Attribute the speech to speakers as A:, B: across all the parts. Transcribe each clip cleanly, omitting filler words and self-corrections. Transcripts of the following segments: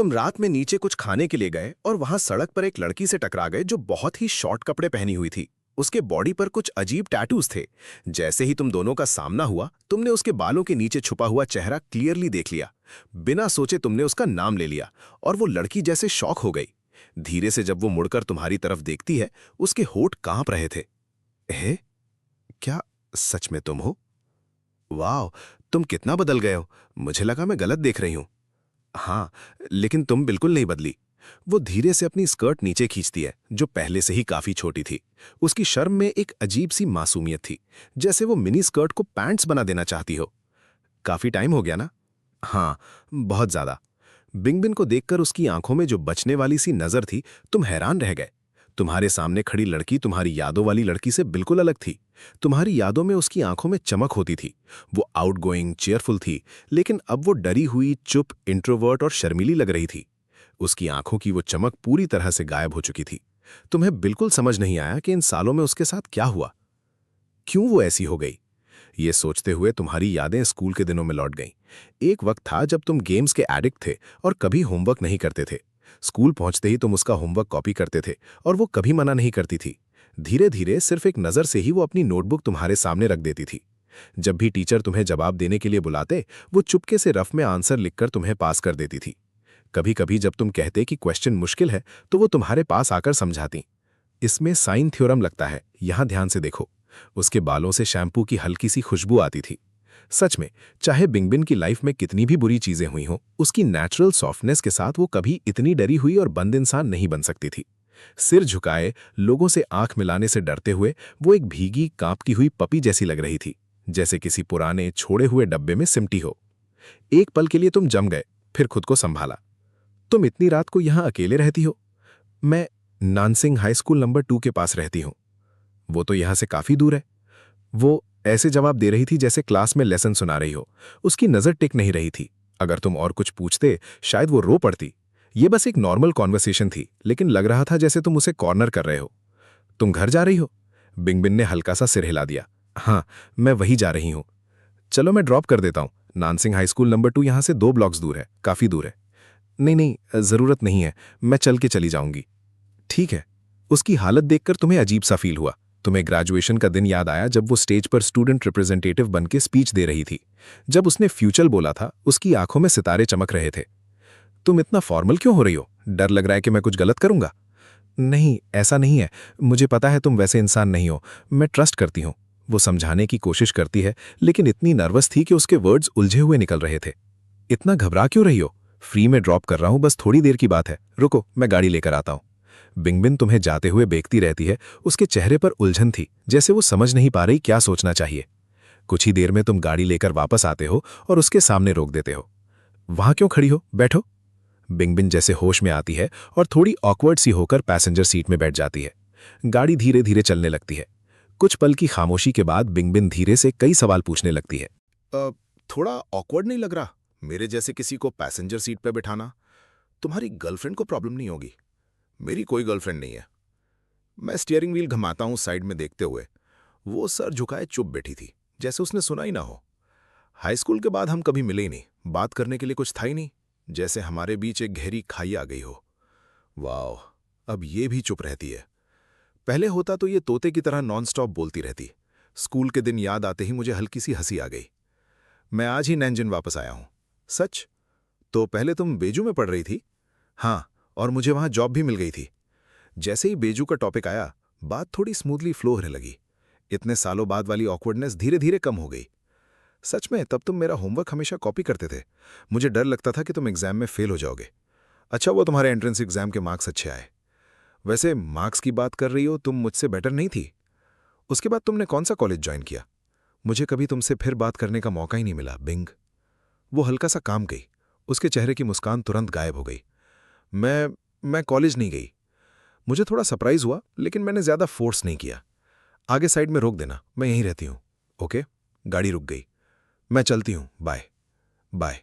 A: तुम रात में नीचे कुछ खाने के लिए गए और वहां सड़क पर एक लड़की से टकरा गए जो बहुत ही शॉर्ट कपड़े पहनी हुई थी। उसके बॉडी पर कुछ अजीब टैटूज थे। जैसे ही तुम दोनों का सामना हुआ, तुमने उसके बालों के नीचे छुपा हुआ चेहरा क्लियरली देख लिया। बिना सोचे तुमने उसका नाम ले लिया और वो लड़की जैसे शॉक हो गई। धीरे से जब वो मुड़कर तुम्हारी तरफ देखती है, उसके होठ कांप रहे थे। हे, क्या सच में तुम हो? वाह, तुम कितना बदल गए हो। मुझे लगा मैं गलत देख रही हूं। हाँ, लेकिन तुम बिल्कुल नहीं बदली। वो धीरे से अपनी स्कर्ट नीचे खींचती है, जो पहले से ही काफी छोटी थी। उसकी शर्म में एक अजीब सी मासूमियत थी, जैसे वो मिनी स्कर्ट को पैंट्स बना देना चाहती हो। काफी टाइम हो गया ना? हाँ, बहुत ज्यादा। बिंगबिन को देखकर उसकी आंखों में जो बचने वाली सी नजर थी, तुम हैरान रह गए। तुम्हारे सामने खड़ी लड़की तुम्हारी यादों वाली लड़की से बिल्कुल अलग थी। तुम्हारी यादों में उसकी आंखों में चमक होती थी। वो आउटगोइंग, चेयरफुल थी, लेकिन अब वो डरी हुई, चुप, इंट्रोवर्ट और शर्मीली लग रही थी। उसकी आंखों की वो चमक पूरी तरह से गायब हो चुकी थी। तुम्हें बिल्कुल समझ नहीं आया कि इन सालों में उसके साथ क्या हुआ, क्यों वो ऐसी हो गई। ये सोचते हुए तुम्हारी यादें स्कूल के दिनों में लौट गईं। एक वक्त था जब तुम गेम्स के एडिक्ट थे और कभी होमवर्क नहीं करते थे। स्कूल पहुंचते ही तुम उसका होमवर्क कॉपी करते थे और वो कभी मना नहीं करती थी। धीरे धीरे सिर्फ एक नज़र से ही वो अपनी नोटबुक तुम्हारे सामने रख देती थी। जब भी टीचर तुम्हें जवाब देने के लिए बुलाते, वो चुपके से रफ में आंसर लिखकर तुम्हें पास कर देती थी। कभी कभी जब तुम कहते कि क्वेश्चन मुश्किल है, तो वो तुम्हारे पास आकर समझाती। इसमें साइन थ्योरम लगता है, यहां ध्यान से देखो। उसके बालों से शैम्पू की हल्की सी खुशबू आती थी। सच में, चाहे बिंगबिन की लाइफ में कितनी भी बुरी चीजें हुई हों, उसकी नेचुरल सॉफ्टनेस के साथ वो कभी इतनी डरी हुई और बंद इंसान नहीं बन सकती थी। सिर झुकाए, लोगों से आंख मिलाने से डरते हुए वो एक भीगी, कांपती हुई पपी जैसी लग रही थी, जैसे किसी पुराने छोड़े हुए डब्बे में सिमटी हो। एक पल के लिए तुम जम गए, फिर खुद को संभाला। तुम इतनी रात को यहां अकेले रहती हो? मैं नानसिंग हाई स्कूल नंबर 2 के पास रहती हूं। वो तो यहां से काफी दूर है। वो ऐसे जवाब दे रही थी जैसे क्लास में लेसन सुना रही हो। उसकी नजर टिक नहीं रही थी। अगर तुम और कुछ पूछते, शायद वो रो पड़ती। ये बस एक नॉर्मल कॉन्वर्सेशन थी, लेकिन लग रहा था जैसे तुम उसे कॉर्नर कर रहे हो। तुम घर जा रही हो? बिंगबिन ने हल्का सा सिर हिला दिया। हाँ, मैं वही जा रही हूँ। चलो मैं ड्रॉप कर देता हूँ। नानसिंग हाई स्कूल नंबर 2 यहाँ से 2 ब्लॉक्स दूर है, काफी दूर है। नहीं नहीं, जरूरत नहीं है, मैं चल के चली जाऊंगी। ठीक है। उसकी हालत देखकर तुम्हें अजीब सा फील हुआ। तुम्हें ग्रेजुएशन का दिन याद आया जब वो स्टेज पर स्टूडेंट रिप्रेजेंटेटिव बनके स्पीच दे रही थी। जब उसने फ्यूचर बोला था, उसकी आंखों में सितारे चमक रहे थे। तुम इतना फॉर्मल क्यों हो रही हो? डर लग रहा है कि मैं कुछ गलत करूंगा? नहीं, ऐसा नहीं है। मुझे पता है तुम वैसे इंसान नहीं हो। मैं ट्रस्ट करती हूँ। वो समझाने की कोशिश करती है, लेकिन इतनी नर्वस थी कि उसके वर्ड्स उलझे हुए निकल रहे थे। इतना घबरा क्यों रही हो? फ्री में ड्रॉप कर रहा हूं, बस थोड़ी देर की बात है। रुको, मैं गाड़ी लेकर आता हूं। बिंगबिन तुम्हें जाते हुए देखती रहती है। उसके चेहरे पर उलझन थी, जैसे वो समझ नहीं पा रही क्या सोचना चाहिए। कुछ ही देर में तुम गाड़ी लेकर वापस आते हो और उसके सामने रोक देते हो। वहां क्यों खड़ी हो? बैठो। बिंगबिन जैसे होश में आती है और थोड़ी ऑकवर्ड सी होकर पैसेंजर सीट में बैठ जाती है। गाड़ी धीरे धीरे चलने लगती है। कुछ पल की खामोशी के बाद बिंगबिन धीरे से कई सवाल पूछने लगती है। थोड़ा ऑकवर्ड नहीं लग रहा मेरे जैसे किसी को पैसेंजर सीट पर बिठाना? तुम्हारी गर्लफ्रेंड को प्रॉब्लम नहीं होगी? मेरी कोई गर्लफ्रेंड नहीं है। मैं स्टीयरिंग व्हील घुमाता हूं साइड में देखते हुए। वो सर झुकाए चुप बैठी थी, जैसे उसने सुना ही ना हो। हाई स्कूल के बाद हम कभी मिले ही नहीं, बात करने के लिए कुछ था ही नहीं। जैसे हमारे बीच एक गहरी खाई आ गई हो। वाह, अब ये भी चुप रहती है। पहले होता तो ये तोते की तरह नॉनस्टॉप बोलती रहती। स्कूल के दिन याद आते ही मुझे हल्की सी हंसी आ गई। मैं आज ही नैनजिन वापस आया हूं। सच? तो पहले तुम बेजू में पढ़ रही थी? हाँ, और मुझे वहां जॉब भी मिल गई थी। जैसे ही बेजू का टॉपिक आया, बात थोड़ी स्मूथली फ्लो होने लगी। इतने सालों बाद वाली ऑकवर्डनेस धीरे धीरे कम हो गई। सच में, तब तुम मेरा होमवर्क हमेशा कॉपी करते थे। मुझे डर लगता था कि तुम एग्जाम में फेल हो जाओगे। अच्छा, वो तुम्हारे एंट्रेंस एग्जाम के मार्क्स अच्छे आए। वैसे मार्क्स की बात कर रही हो, तुम मुझसे बेटर नहीं थी। उसके बाद तुमने कौन सा कॉलेज ज्वाइन किया? मुझे कभी तुमसे फिर बात करने का मौका ही नहीं मिला, बिंग। वो हल्का सा काम गई। उसके चेहरे की मुस्कान तुरंत गायब हो गई। मैं कॉलेज नहीं गई। मुझे थोड़ा सरप्राइज हुआ, लेकिन मैंने ज्यादा फोर्स नहीं किया। आगे साइड में रोक देना, मैं यहीं रहती हूं। ओके? गाड़ी रुक गई। मैं चलती हूं, बाय। बाय।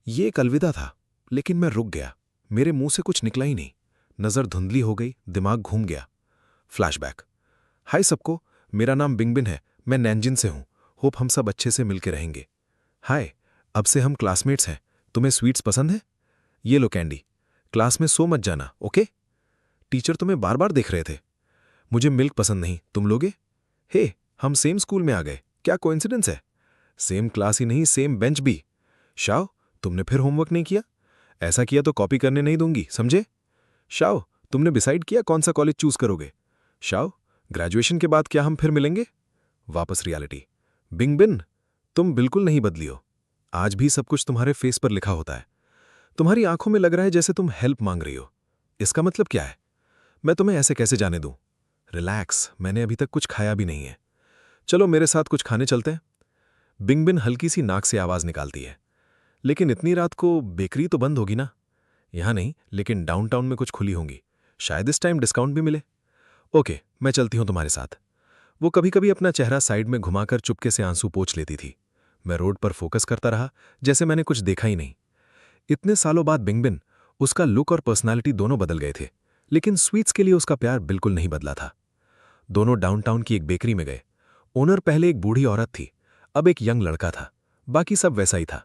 A: ये एक अलविदा था, लेकिन मैं रुक गया। मेरे मुंह से कुछ निकला ही नहीं। नजर धुंधली हो गई, दिमाग घूम गया। फ्लैशबैक। हाय सबको, मेरा नाम बिंगबिन है। मैं नैनजिन से हूं। होप हम सब अच्छे से मिलके रहेंगे। हाय, अब से हम क्लासमेट्स हैं। तुम्हें स्वीट्स पसंद है?
B: ये लो कैंडी, क्लास में सो मत जाना, ओके? टीचर तुम्हें बार बार देख रहे थे। मुझे मिल्क पसंद नहीं, तुम लोगे? हे, हम सेम स्कूल में आ गए, क्या कोइंसिडेंस है? सेम क्लास ही नहीं, सेम बेंच भी। शाओ, तुमने फिर होमवर्क नहीं किया? ऐसा किया तो कॉपी करने नहीं दूंगी, समझे? शाओ, तुमने डिसाइड किया कौन सा कॉलेज चूज करोगे? शाओ, ग्रेजुएशन के बाद क्या हम फिर मिलेंगे? वापस रियलिटी। बिंग बिन, तुम बिल्कुल नहीं बदली हो। आज भी सब कुछ तुम्हारे फेस पर लिखा होता है। तुम्हारी आंखों में लग रहा है जैसे तुम हेल्प मांग रही हो। इसका मतलब क्या है? मैं तुम्हें ऐसे कैसे जाने दूं? रिलैक्स, मैंने अभी तक कुछ खाया भी नहीं है। चलो मेरे साथ कुछ खाने चलते हैं। बिंग बिन हल्की सी नाक से आवाज निकालती है। लेकिन इतनी रात को बेकरी तो बंद होगी ना? यहां नहीं, लेकिन डाउनटाउन में कुछ खुली होंगी। शायद इस टाइम डिस्काउंट भी मिले। ओके, मैं चलती हूं तुम्हारे साथ। वो कभी कभी अपना चेहरा साइड में घुमाकर चुपके से आंसू पोंछ लेती थी। मैं रोड पर फोकस करता रहा, जैसे मैंने कुछ देखा ही नहीं। इतने सालों बाद बिंगबिन, उसका लुक और पर्सनालिटी दोनों बदल गए थे, लेकिन स्वीट्स के लिए उसका प्यार बिल्कुल नहीं बदला था। दोनों डाउनटाउन की एक बेकरी में गए। ओनर पहले एक बूढ़ी औरत थी, अब एक यंग लड़का था। बाकी सब वैसा ही था।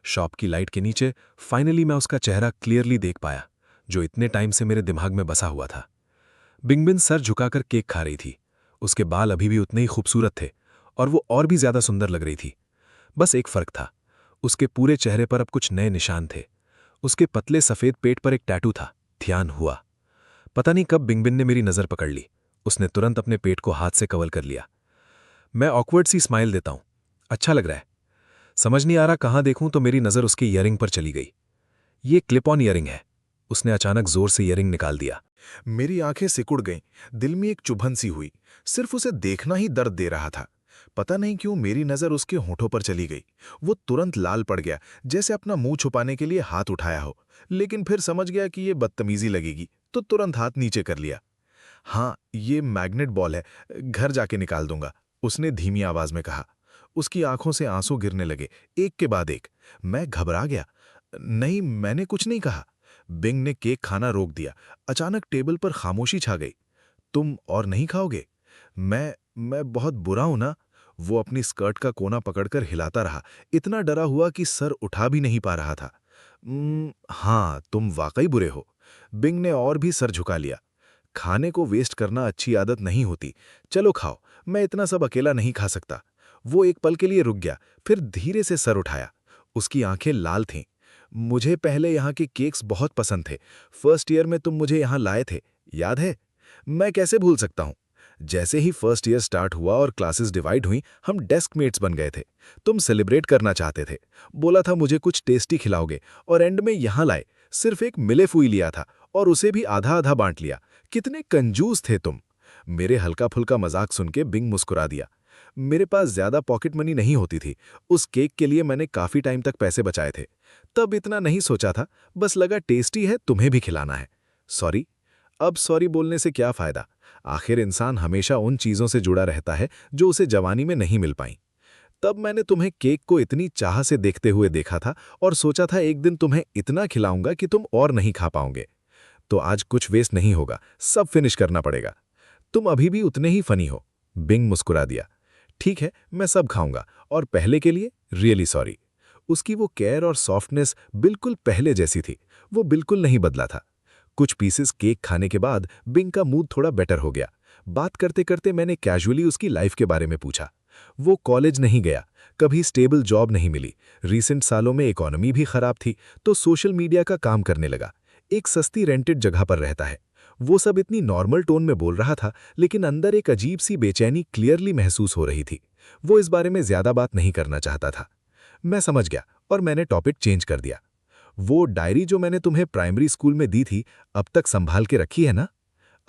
B: शॉप की लाइट के नीचे फाइनली मैं उसका चेहरा क्लियरली देख पाया, जो इतने टाइम से मेरे दिमाग में बसा हुआ था। बिंगबिन सर झुकाकर केक खा रही थी। उसके बाल अभी भी उतने ही खूबसूरत थे और वो और भी ज्यादा सुंदर लग रही थी। बस एक फर्क था, उसके पूरे चेहरे पर अब कुछ नए निशान थे। उसके पतले सफेद पेट पर एक टैटू था। ध्यान हुआ। पता नहीं कब बिंगबिन ने मेरी नजर पकड़ ली। उसने तुरंत अपने पेट को हाथ से कवर कर लिया। मैं ऑकवर्ड सी स्माइल देता हूं। अच्छा लग रहा है। समझ नहीं आ रहा कहां देखूं तो मेरी नजर उसके ईयरिंग पर चली गई। ये क्लिप ऑन ईयरिंग है। उसने अचानक जोर से ईयरिंग निकाल दिया।
C: मेरी आंखें सिकुड़ गईं, दिल में एक चुभन सी हुई। सिर्फ उसे देखना ही दर्द दे रहा था। पता नहीं क्यों मेरी नजर उसके होठों पर चली गई। वो तुरंत लाल पड़ गया, जैसे अपना मुंह छुपाने के लिए हाथ उठाया हो। लेकिन फिर समझ गया कि ये बदतमीजी लगेगी, तो तुरंत हाथ नीचे कर लिया। हाँ, ये मैग्नेट बॉल है, घर जाके निकाल दूंगा, उसने धीमी आवाज में कहा। उसकी आंखों से आंसू गिरने लगे, एक के बाद एक। मैं घबरा गया। नहीं, मैंने कुछ नहीं कहा। बिंग ने केक खाना रोक दिया। अचानक टेबल पर खामोशी छा गई। तुम और नहीं खाओगे? मैं बहुत बुरा हूं ना? वो अपनी स्कर्ट का कोना पकड़कर हिलाता रहा, इतना डरा हुआ कि सर उठा भी नहीं पा रहा था। हाँ, तुम वाकई बुरे हो। बिंग ने और भी सर झुका लिया। खाने को वेस्ट करना अच्छी आदत नहीं होती। चलो खाओ, मैं इतना सब अकेला नहीं खा सकता। वो एक पल के लिए रुक गया, फिर धीरे से सर उठाया। उसकी आंखें लाल थीं। मुझे पहले यहाँ के केक्स बहुत पसंद थे। फर्स्ट ईयर में तुम मुझे यहाँ लाए थे, याद है? मैं कैसे भूल सकता हूँ। जैसे ही फर्स्ट ईयर स्टार्ट हुआ और क्लासेस डिवाइड हुई, हम डेस्क मेट्स बन गए थे। तुम सेलिब्रेट करना चाहते थे, बोला था मुझे कुछ टेस्टी खिलाओगे, और एंड में यहाँ लाए। सिर्फ एक मिले फुई लिया था और उसे भी आधा आधा बांट लिया। कितने कंजूस थे तुम। मेरे हल्का फुल्का मजाक सुन के बिंग मुस्कुरा दिया। मेरे पास ज्यादा पॉकेट मनी नहीं होती थी। उस केक के लिए मैंने काफी टाइम तक पैसे बचाए थे। तब इतना नहीं सोचा था, बस लगा टेस्टी है, तुम्हें भी खिलाना है। सॉरी। अब सॉरी बोलने से क्या फायदा? आखिर इंसान हमेशा उन चीजों से जुड़ा रहता है जो उसे जवानी में नहीं मिल पाई। तब मैंने तुम्हें केक को इतनी चाह से देखते हुए देखा था और सोचा था एक दिन तुम्हें इतना खिलाऊंगा कि तुम और नहीं खा पाओगे। तो आज कुछ वेस्ट नहीं होगा, सब फिनिश करना पड़ेगा। तुम अभी भी उतने ही फनी हो। बिंग मुस्कुरा दिया। ठीक है, मैं सब खाऊंगा, और पहले के लिए रियली सॉरी। उसकी वो केयर और सॉफ्टनेस बिल्कुल पहले जैसी थी। वो बिल्कुल नहीं बदला था। कुछ पीसेस केक खाने के बाद बिंग का मूड थोड़ा बेटर हो गया। बात करते करते मैंने कैजुअली उसकी लाइफ के बारे में पूछा। वो कॉलेज नहीं गया, कभी स्टेबल जॉब नहीं मिली, रिसेंट सालों में इकोनॉमी भी खराब थी, तो सोशल मीडिया का काम करने लगा। एक सस्ती रेंटेड जगह पर रहता है। वो सब इतनी नॉर्मल टोन में बोल रहा था, लेकिन अंदर एक अजीब सी बेचैनी क्लियरली महसूस हो रही थी। वो इस बारे में ज्यादा बात नहीं करना चाहता था। मैं समझ गया और मैंने टॉपिक चेंज कर दिया। वो डायरी जो मैंने तुम्हें प्राइमरी स्कूल में दी थी, अब तक संभाल के रखी है ना?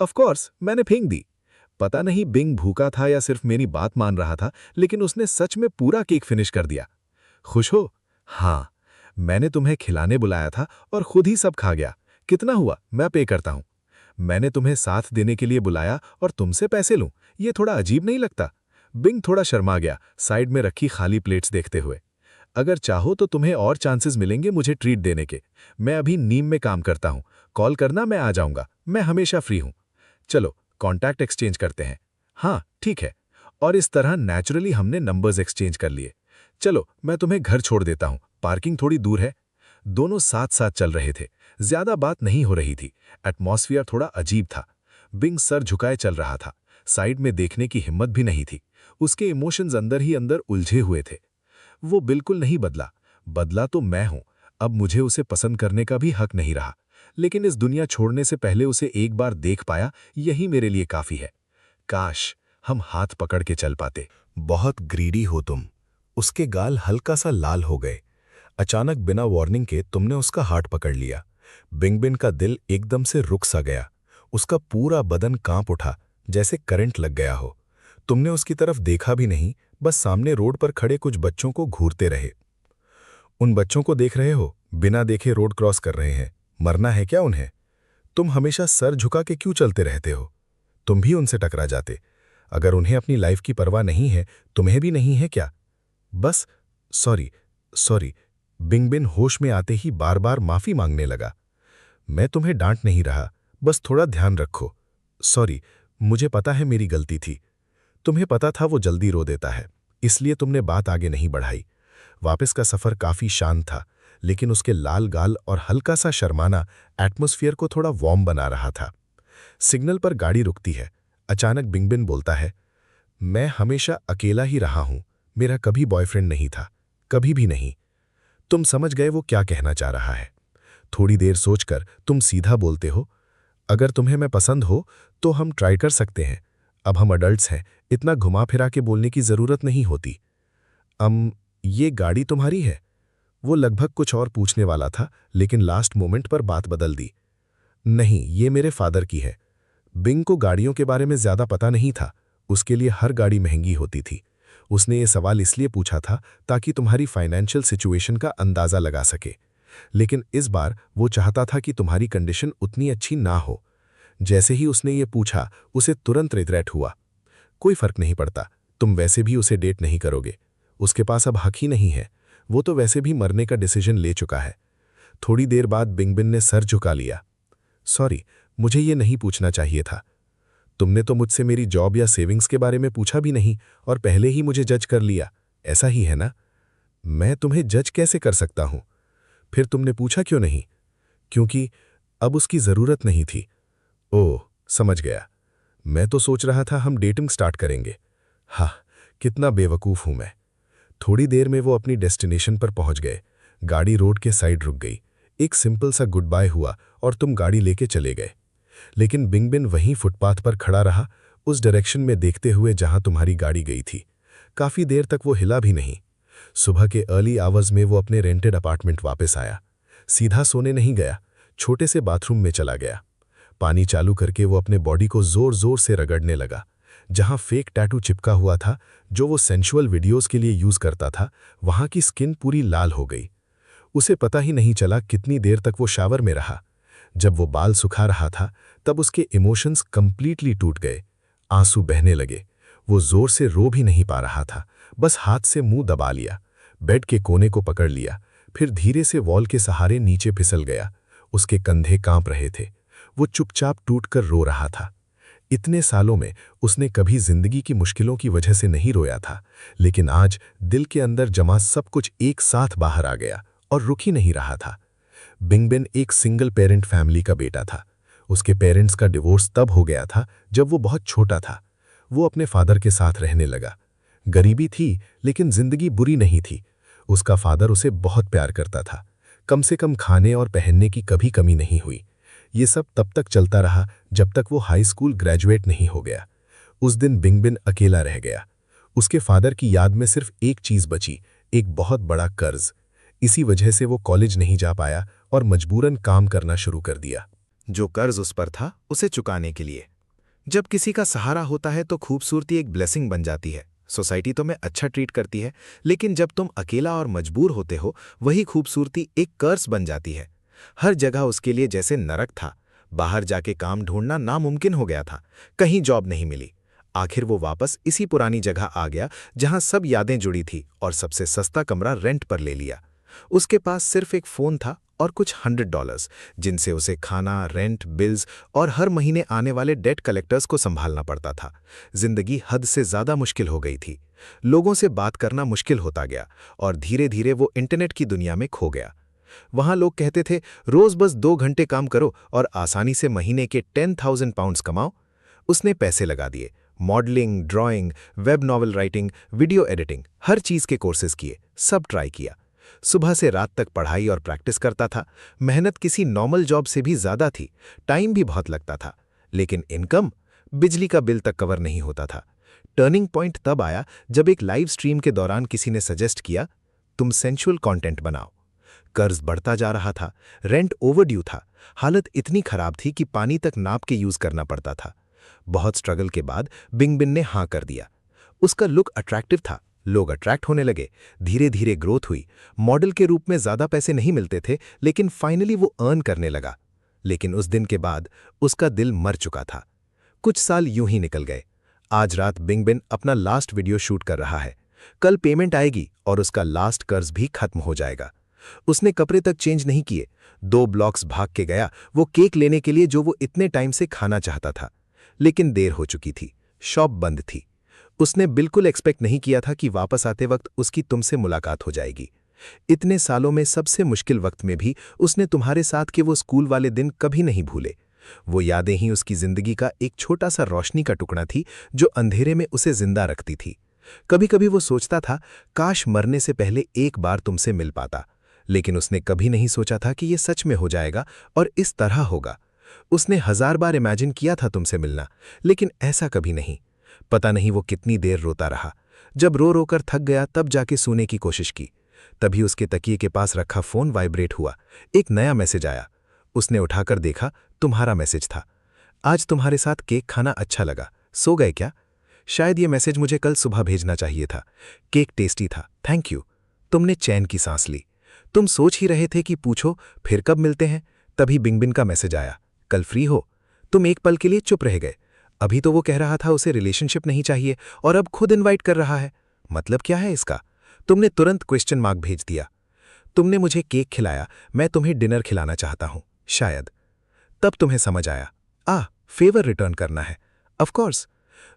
C: ऑफ कोर्स, मैंने फेंक दी। पता नहीं बिंग भूखा था या सिर्फ मेरी बात मान रहा था, लेकिन उसने सच में पूरा केक फिनिश कर दिया। खुश हो? हाँ, मैंने तुम्हें खिलाने बुलाया था और खुद ही सब खा गया। कितना हुआ? मैं पे करता हूं। मैंने तुम्हें साथ देने के लिए बुलाया और तुमसे पैसे लूं, ये थोड़ा अजीब नहीं लगता? बिंग थोड़ा शर्मा गया, साइड में रखी खाली प्लेट्स देखते हुए। अगर चाहो तो तुम्हें और चांसेस मिलेंगे मुझे ट्रीट देने के। मैं अभी नीम में काम करता हूं, कॉल करना, मैं आ जाऊंगा। मैं हमेशा फ्री हूं। चलो कॉन्टैक्ट एक्सचेंज करते हैं। हाँ ठीक है। और इस तरह नेचुरली हमने नंबर्स एक्सचेंज कर लिए। चलो मैं तुम्हें घर छोड़ देता हूं, पार्किंग थोड़ी दूर है। दोनों साथ साथ चल रहे थे। ज्यादा बात नहीं हो रही थी। एटमॉस्फियर थोड़ा अजीब था। बिंग सर झुकाए चल रहा था। साइड में देखने की हिम्मत भी नहीं थी। उसके इमोशंस अंदर ही अंदर उलझे हुए थे। वो बिल्कुल नहीं बदला। बदला तो मैं हूं। अब मुझे उसे पसंद करने का भी हक नहीं रहा। लेकिन इस दुनिया छोड़ने से पहले उसे एक बार देख पाया, यही मेरे लिए काफी है। काश हम हाथ पकड़ के चल पाते।
B: बहुत ग्रीडी हो तुम। उसके गाल हल्का सा लाल हो गए। अचानक बिना वार्निंग के तुमने उसका हाथ पकड़ लिया। बिंगबिन का दिल एकदम से रुक सा गया। उसका पूरा बदन कांप उठा, जैसे करंट लग गया हो। तुमने उसकी तरफ देखा भी नहीं, बस सामने रोड पर खड़े कुछ बच्चों को घूरते रहे। उन बच्चों को देख रहे हो, बिना देखे रोड क्रॉस कर रहे हैं। मरना है क्या उन्हें? तुम हमेशा सर झुका के क्यों चलते रहते हो? तुम भी उनसे टकरा जाते। अगर उन्हें अपनी लाइफ की परवाह नहीं है, तुम्हें भी नहीं है क्या? बस सॉरी। बिंगबिन होश में आते ही बार बार माफी मांगने लगा। मैं तुम्हें डांट नहीं रहा, बस थोड़ा ध्यान रखो। सॉरी, मुझे पता है मेरी गलती थी। तुम्हें पता था वो जल्दी रो देता है, इसलिए तुमने बात आगे नहीं बढ़ाई। वापस का सफर काफी शांत था, लेकिन उसके लाल गाल और हल्का सा शर्माना एटमॉस्फेयर को थोड़ा वार्म बना रहा था। सिग्नल पर गाड़ी रुकती है। अचानक बिंगबिन बोलता है, मैं हमेशा अकेला ही रहा हूं। मेरा कभी बॉयफ्रेंड नहीं था, कभी भी नहीं। तुम समझ गए वो क्या कहना चाह रहा है। थोड़ी देर सोचकर तुम सीधा बोलते हो, अगर तुम्हें मैं पसंद हो तो हम ट्राई कर सकते हैं। अब हम अडल्ट्स हैं, इतना घुमा फिरा के बोलने की जरूरत नहीं होती। ये गाड़ी तुम्हारी है? वो लगभग कुछ और पूछने वाला था, लेकिन लास्ट मोमेंट पर बात बदल दी। नहीं, ये मेरे फादर की है। बिंग को गाड़ियों के बारे में ज्यादा पता नहीं था। उसके लिए हर गाड़ी महंगी होती थी। उसने ये सवाल इसलिए पूछा था ताकि तुम्हारी फाइनेंशियल सिचुएशन का अंदाजा लगा सके। लेकिन इस बार वो चाहता था कि तुम्हारी कंडीशन उतनी अच्छी ना हो। जैसे ही उसने ये पूछा, उसे तुरंत रिग्रेट हुआ। कोई फर्क नहीं पड़ता, तुम वैसे भी उसे डेट नहीं करोगे। उसके पास अब हक ही नहीं है। वो तो वैसे भी मरने का डिसीजन ले चुका है। थोड़ी देर बाद बिंगबिन ने सर झुका लिया। सॉरी, मुझे ये नहीं पूछना चाहिए था। तुमने तो मुझसे मेरी जॉब या सेविंग्स के बारे में पूछा भी नहीं और पहले ही मुझे जज कर लिया। ऐसा ही है ना? मैं तुम्हें जज कैसे कर सकता हूं? फिर तुमने पूछा क्यों नहीं? क्योंकि अब उसकी जरूरत नहीं थी। ओह, समझ गया। मैं तो सोच रहा था हम डेटिंग स्टार्ट करेंगे। हाँ, कितना बेवकूफ हूं मैं। थोड़ी देर में वो अपनी डेस्टिनेशन पर पहुंच गए। गाड़ी रोड के साइड रुक गई। एक सिंपल सा गुड बाय हुआ और तुम गाड़ी लेके चले गए। लेकिन बिंगबिन वहीं फुटपाथ पर खड़ा रहा, उस डायरेक्शन में देखते हुए जहां तुम्हारी गाड़ी गई थी। काफी देर तक वो हिला भी नहीं। सुबह के अर्ली आवर्स में वो अपने रेंटेड अपार्टमेंट वापस आया। सीधा सोने नहीं गया, छोटे से बाथरूम में चला गया। पानी चालू करके वो अपने बॉडी को जोर जोर से रगड़ने लगा। जहां फेक टैटू चिपका हुआ था, जो वो सेंशुअल वीडियोस के लिए यूज करता था, वहां की स्किन पूरी लाल हो गई। उसे पता ही नहीं चला कितनी देर तक वो शावर में रहा। जब वो बाल सुखा रहा था, तब उसके इमोशंस कंप्लीटली टूट गए। आंसू बहने लगे। वो जोर से रो भी नहीं पा रहा था, बस हाथ से मुंह दबा लिया। बेड के कोने को पकड़ लिया, फिर धीरे से वॉल के सहारे नीचे फिसल गया। उसके कंधे कांप रहे थे। वो चुपचाप टूटकर रो रहा था। इतने सालों में उसने कभी जिंदगी की मुश्किलों की वजह से नहीं रोया था, लेकिन आज दिल के अंदर जमा सब कुछ एक साथ बाहर आ गया और रुक ही नहीं रहा था। बिंगबिन एक सिंगल पेरेंट फैमिली का बेटा था। उसके पेरेंट्स का डिवोर्स तब हो गया था जब वो बहुत छोटा था। वो अपने फादर के साथ रहने लगा। गरीबी थी, लेकिन जिंदगी बुरी नहीं थी। उसका फादर उसे बहुत प्यार करता था। कम से कम खाने और पहनने की कभी कमी नहीं हुई। ये सब तब तक चलता रहा जब तक वो हाई स्कूल ग्रेजुएट नहीं हो गया। उस दिन बिंगबिन अकेला रह गया। उसके फादर की याद में सिर्फ एक चीज बची, एक बहुत बड़ा कर्ज। इसी वजह से वो कॉलेज नहीं जा पाया और मजबूरन काम करना शुरू कर दिया।
A: जो कर्ज उस पर था, उसे चुकाने के लिए। जब किसी का सहारा होता है तो खूबसूरती एक ब्लेसिंग बन जाती है। सोसाइटी तुम्हें अच्छा ट्रीट करती है, लेकिन जब तुम अकेला और मजबूर होते हो, वही खूबसूरती एक कर्ज बन जाती है। हर जगह उसके लिए जैसे नरक था। बाहर जाके काम ढूंढना नामुमकिन हो गया था। कहीं जॉब नहीं मिली। आखिर वो वापस इसी पुरानी जगह आ गया जहां सब यादें जुड़ी थी और सबसे सस्ता कमरा रेंट पर ले लिया। उसके पास सिर्फ एक फोन था और कुछ $100, जिनसे उसे खाना, रेंट, बिल्स और हर महीने आने वाले डेट कलेक्टर्स को संभालना पड़ता था। जिंदगी हद से ज्यादा मुश्किल हो गई थी। लोगों से बात करना मुश्किल होता गया और धीरे धीरे वो इंटरनेट की दुनिया में खो गया।
B: वहां लोग कहते थे रोज बस 2 घंटे काम करो और आसानी से महीने के 10,000 पाउंड्स कमाओ। उसने पैसे लगा दिए, modelling, drawing, web novel writing, video editing, हर चीज के कोर्सेज किए, सब ट्राई किया। सुबह से रात तक पढ़ाई और प्रैक्टिस करता था। मेहनत किसी नॉर्मल जॉब से भी ज्यादा थी, टाइम भी बहुत लगता था, लेकिन इनकम बिजली का बिल तक कवर नहीं होता था। टर्निंग पॉइंट तब आया जब एक लाइव स्ट्रीम के दौरान किसी ने सजेस्ट किया, तुम सेंसुअल कंटेंट बनाओ। कर्ज बढ़ता जा रहा था, रेंट ओवरड्यू था, हालत इतनी खराब थी कि पानी तक नाप के यूज करना पड़ता था। बहुत स्ट्रगल के बाद बिंगबिन ने हां कर दिया। उसका लुक अट्रैक्टिव था, लोग अट्रैक्ट होने लगे, धीरे धीरे ग्रोथ हुई। मॉडल के रूप में ज्यादा पैसे नहीं मिलते थे, लेकिन फाइनली वो अर्न करने लगा। लेकिन उस दिन के बाद उसका दिल मर चुका था। कुछ साल यूं ही निकल गए। आज रात बिंगबिन अपना लास्ट वीडियो शूट कर रहा है। कल पेमेंट आएगी और उसका लास्ट कर्ज भी खत्म हो जाएगा। उसने कपड़े तक चेंज नहीं किए, 2 ब्लॉक्स भाग के गया वो केक लेने के लिए जो वो इतने टाइम से खाना चाहता था। लेकिन देर हो चुकी थी, शॉप बंद थी। उसने बिल्कुल एक्सपेक्ट नहीं किया था कि वापस आते वक्त उसकी तुमसे मुलाकात हो जाएगी। इतने सालों में सबसे मुश्किल वक्त में भी उसने तुम्हारे साथ के वो स्कूल वाले दिन कभी नहीं भूले। वो यादें ही उसकी जिंदगी का एक छोटा सा रोशनी का टुकड़ा थी जो अंधेरे में उसे जिंदा रखती थी। कभी कभी वो सोचता था काश मरने से पहले एक बार तुमसे मिल पाता, लेकिन उसने कभी नहीं सोचा था कि ये सच में हो जाएगा और इस तरह होगा। उसने 1000 बार इमेजिन किया था तुमसे मिलना, लेकिन ऐसा कभी नहीं। पता नहीं वो कितनी देर रोता रहा। जब रो रोकर थक गया तब जाके सोने की कोशिश की। तभी उसके तकिए के पास रखा फोन वाइब्रेट हुआ। एक नया मैसेज आया। उसने उठाकर देखा, तुम्हारा मैसेज था। आज तुम्हारे साथ केक खाना अच्छा लगा, सो गए क्या? शायद ये मैसेज मुझे कल सुबह भेजना चाहिए था। केक टेस्टी था, थैंक यू। तुमने चैन की सांस ली। तुम सोच ही रहे थे कि पूछो फिर कब मिलते हैं, तभी बिंगबिन का मैसेज आया, कल फ्री हो? तुम एक पल के लिए चुप रह गए। अभी तो वो कह रहा था उसे रिलेशनशिप नहीं चाहिए और अब खुद इनवाइट कर रहा है। मतलब क्या है इसका? तुमने तुरंत क्वेश्चन मार्क भेज दिया। तुमने मुझे केक खिलाया, मैं तुम्हें डिनर खिलाना चाहता हूं, शायद। तब तुम्हें समझ आया, फेवर रिटर्न करना है। Of course.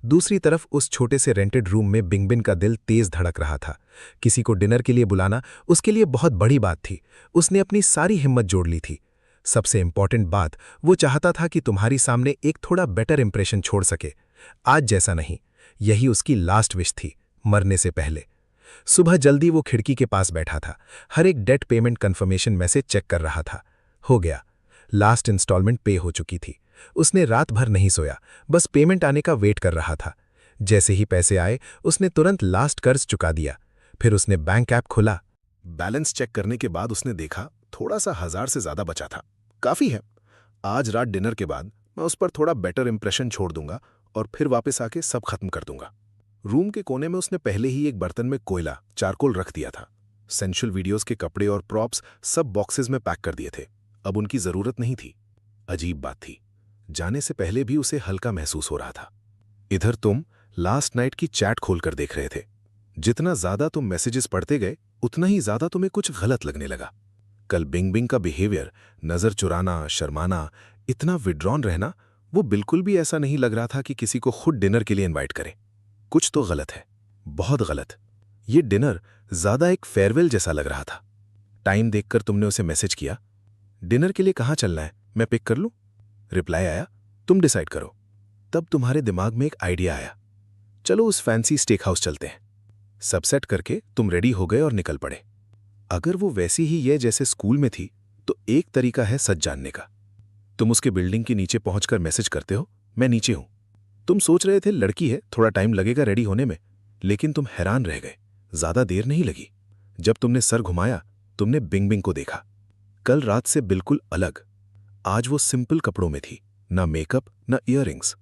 B: दूसरी तरफ उस छोटे से रेंटेड रूम में बिंगबिन का दिल तेज धड़क रहा था। किसी को डिनर के लिए बुलाना उसके लिए बहुत बड़ी बात थी। उसने अपनी सारी हिम्मत जोड़ ली थी। सबसे इंपॉर्टेंट बात, वो चाहता था कि तुम्हारी सामने एक थोड़ा बेटर इंप्रेशन छोड़ सके। आज जैसा नहीं, यही उसकी लास्ट विश थी, मरने से पहले। सुबह जल्दी वो खिड़की के पास बैठा था, हर एक date payment confirmation message check कर रहा था। हो गया, लास्ट इंस्टॉलमेंट पे हो चुकी थी। उसने रात भर नहीं सोया, बस पेमेंट आने का वेट कर रहा था। जैसे ही पैसे आए उसने तुरंत लास्ट कर्ज चुका दिया। फिर उसने बैंक ऐप खोला।
A: बैलेंस चेक करने के बाद उसने देखा थोड़ा सा 1000 से ज्यादा बचा था। काफी है। आज रात डिनर के बाद मैं उस पर थोड़ा बेटर इंप्रेशन छोड़ दूंगा और फिर वापस आके सब खत्म कर दूंगा। रूम के कोने में उसने पहले ही एक बर्तन में कोयला, चारकोल रख दिया था। सेंशुअल वीडियोस के कपड़े और प्रॉप्स सब बॉक्सेस में पैक कर दिए थे। अब उनकी जरूरत नहीं थी। अजीब बात थी, जाने से पहले भी उसे हल्का महसूस हो रहा था। इधर तुम लास्ट नाइट की चैट खोलकर देख रहे थे। जितना ज्यादा तुम मैसेजेस पढ़ते गए उतना ही ज्यादा तुम्हें कुछ गलत लगने लगा। कल बिंगबिंग का बिहेवियर, नजर चुराना, शर्माना, इतना विड्रॉन रहना, वो बिल्कुल भी ऐसा नहीं लग रहा था कि किसी को खुद डिनर के लिए इनवाइट करे। कुछ तो गलत है, बहुत गलत। ये डिनर ज्यादा एक फेयरवेल जैसा लग रहा था। टाइम देखकर तुमने उसे मैसेज किया, डिनर के लिए कहाँ चलना है, मैं पिक कर लूं? रिप्लाई आया, तुम डिसाइड करो। तब तुम्हारे दिमाग में एक आइडिया आया, चलो उस फैंसी स्टेक हाउस चलते हैं। सब सेट करके तुम रेडी हो गए और निकल पड़े। अगर वो वैसी ही ये जैसे स्कूल में थी तो एक तरीका है सच जानने का। तुम उसके बिल्डिंग के नीचे पहुंचकर मैसेज करते हो, मैं नीचे हूं। तुम सोच रहे थे लड़की है, थोड़ा टाइम लगेगा रेडी होने में, लेकिन तुम हैरान रह गए, ज्यादा देर नहीं लगी। जब तुमने सर घुमाया तुमने बिंगबिंग को देखा। कल रात से बिल्कुल अलग। आज वो सिंपल कपड़ों में थी, ना मेकअप ना ईयररिंग्स।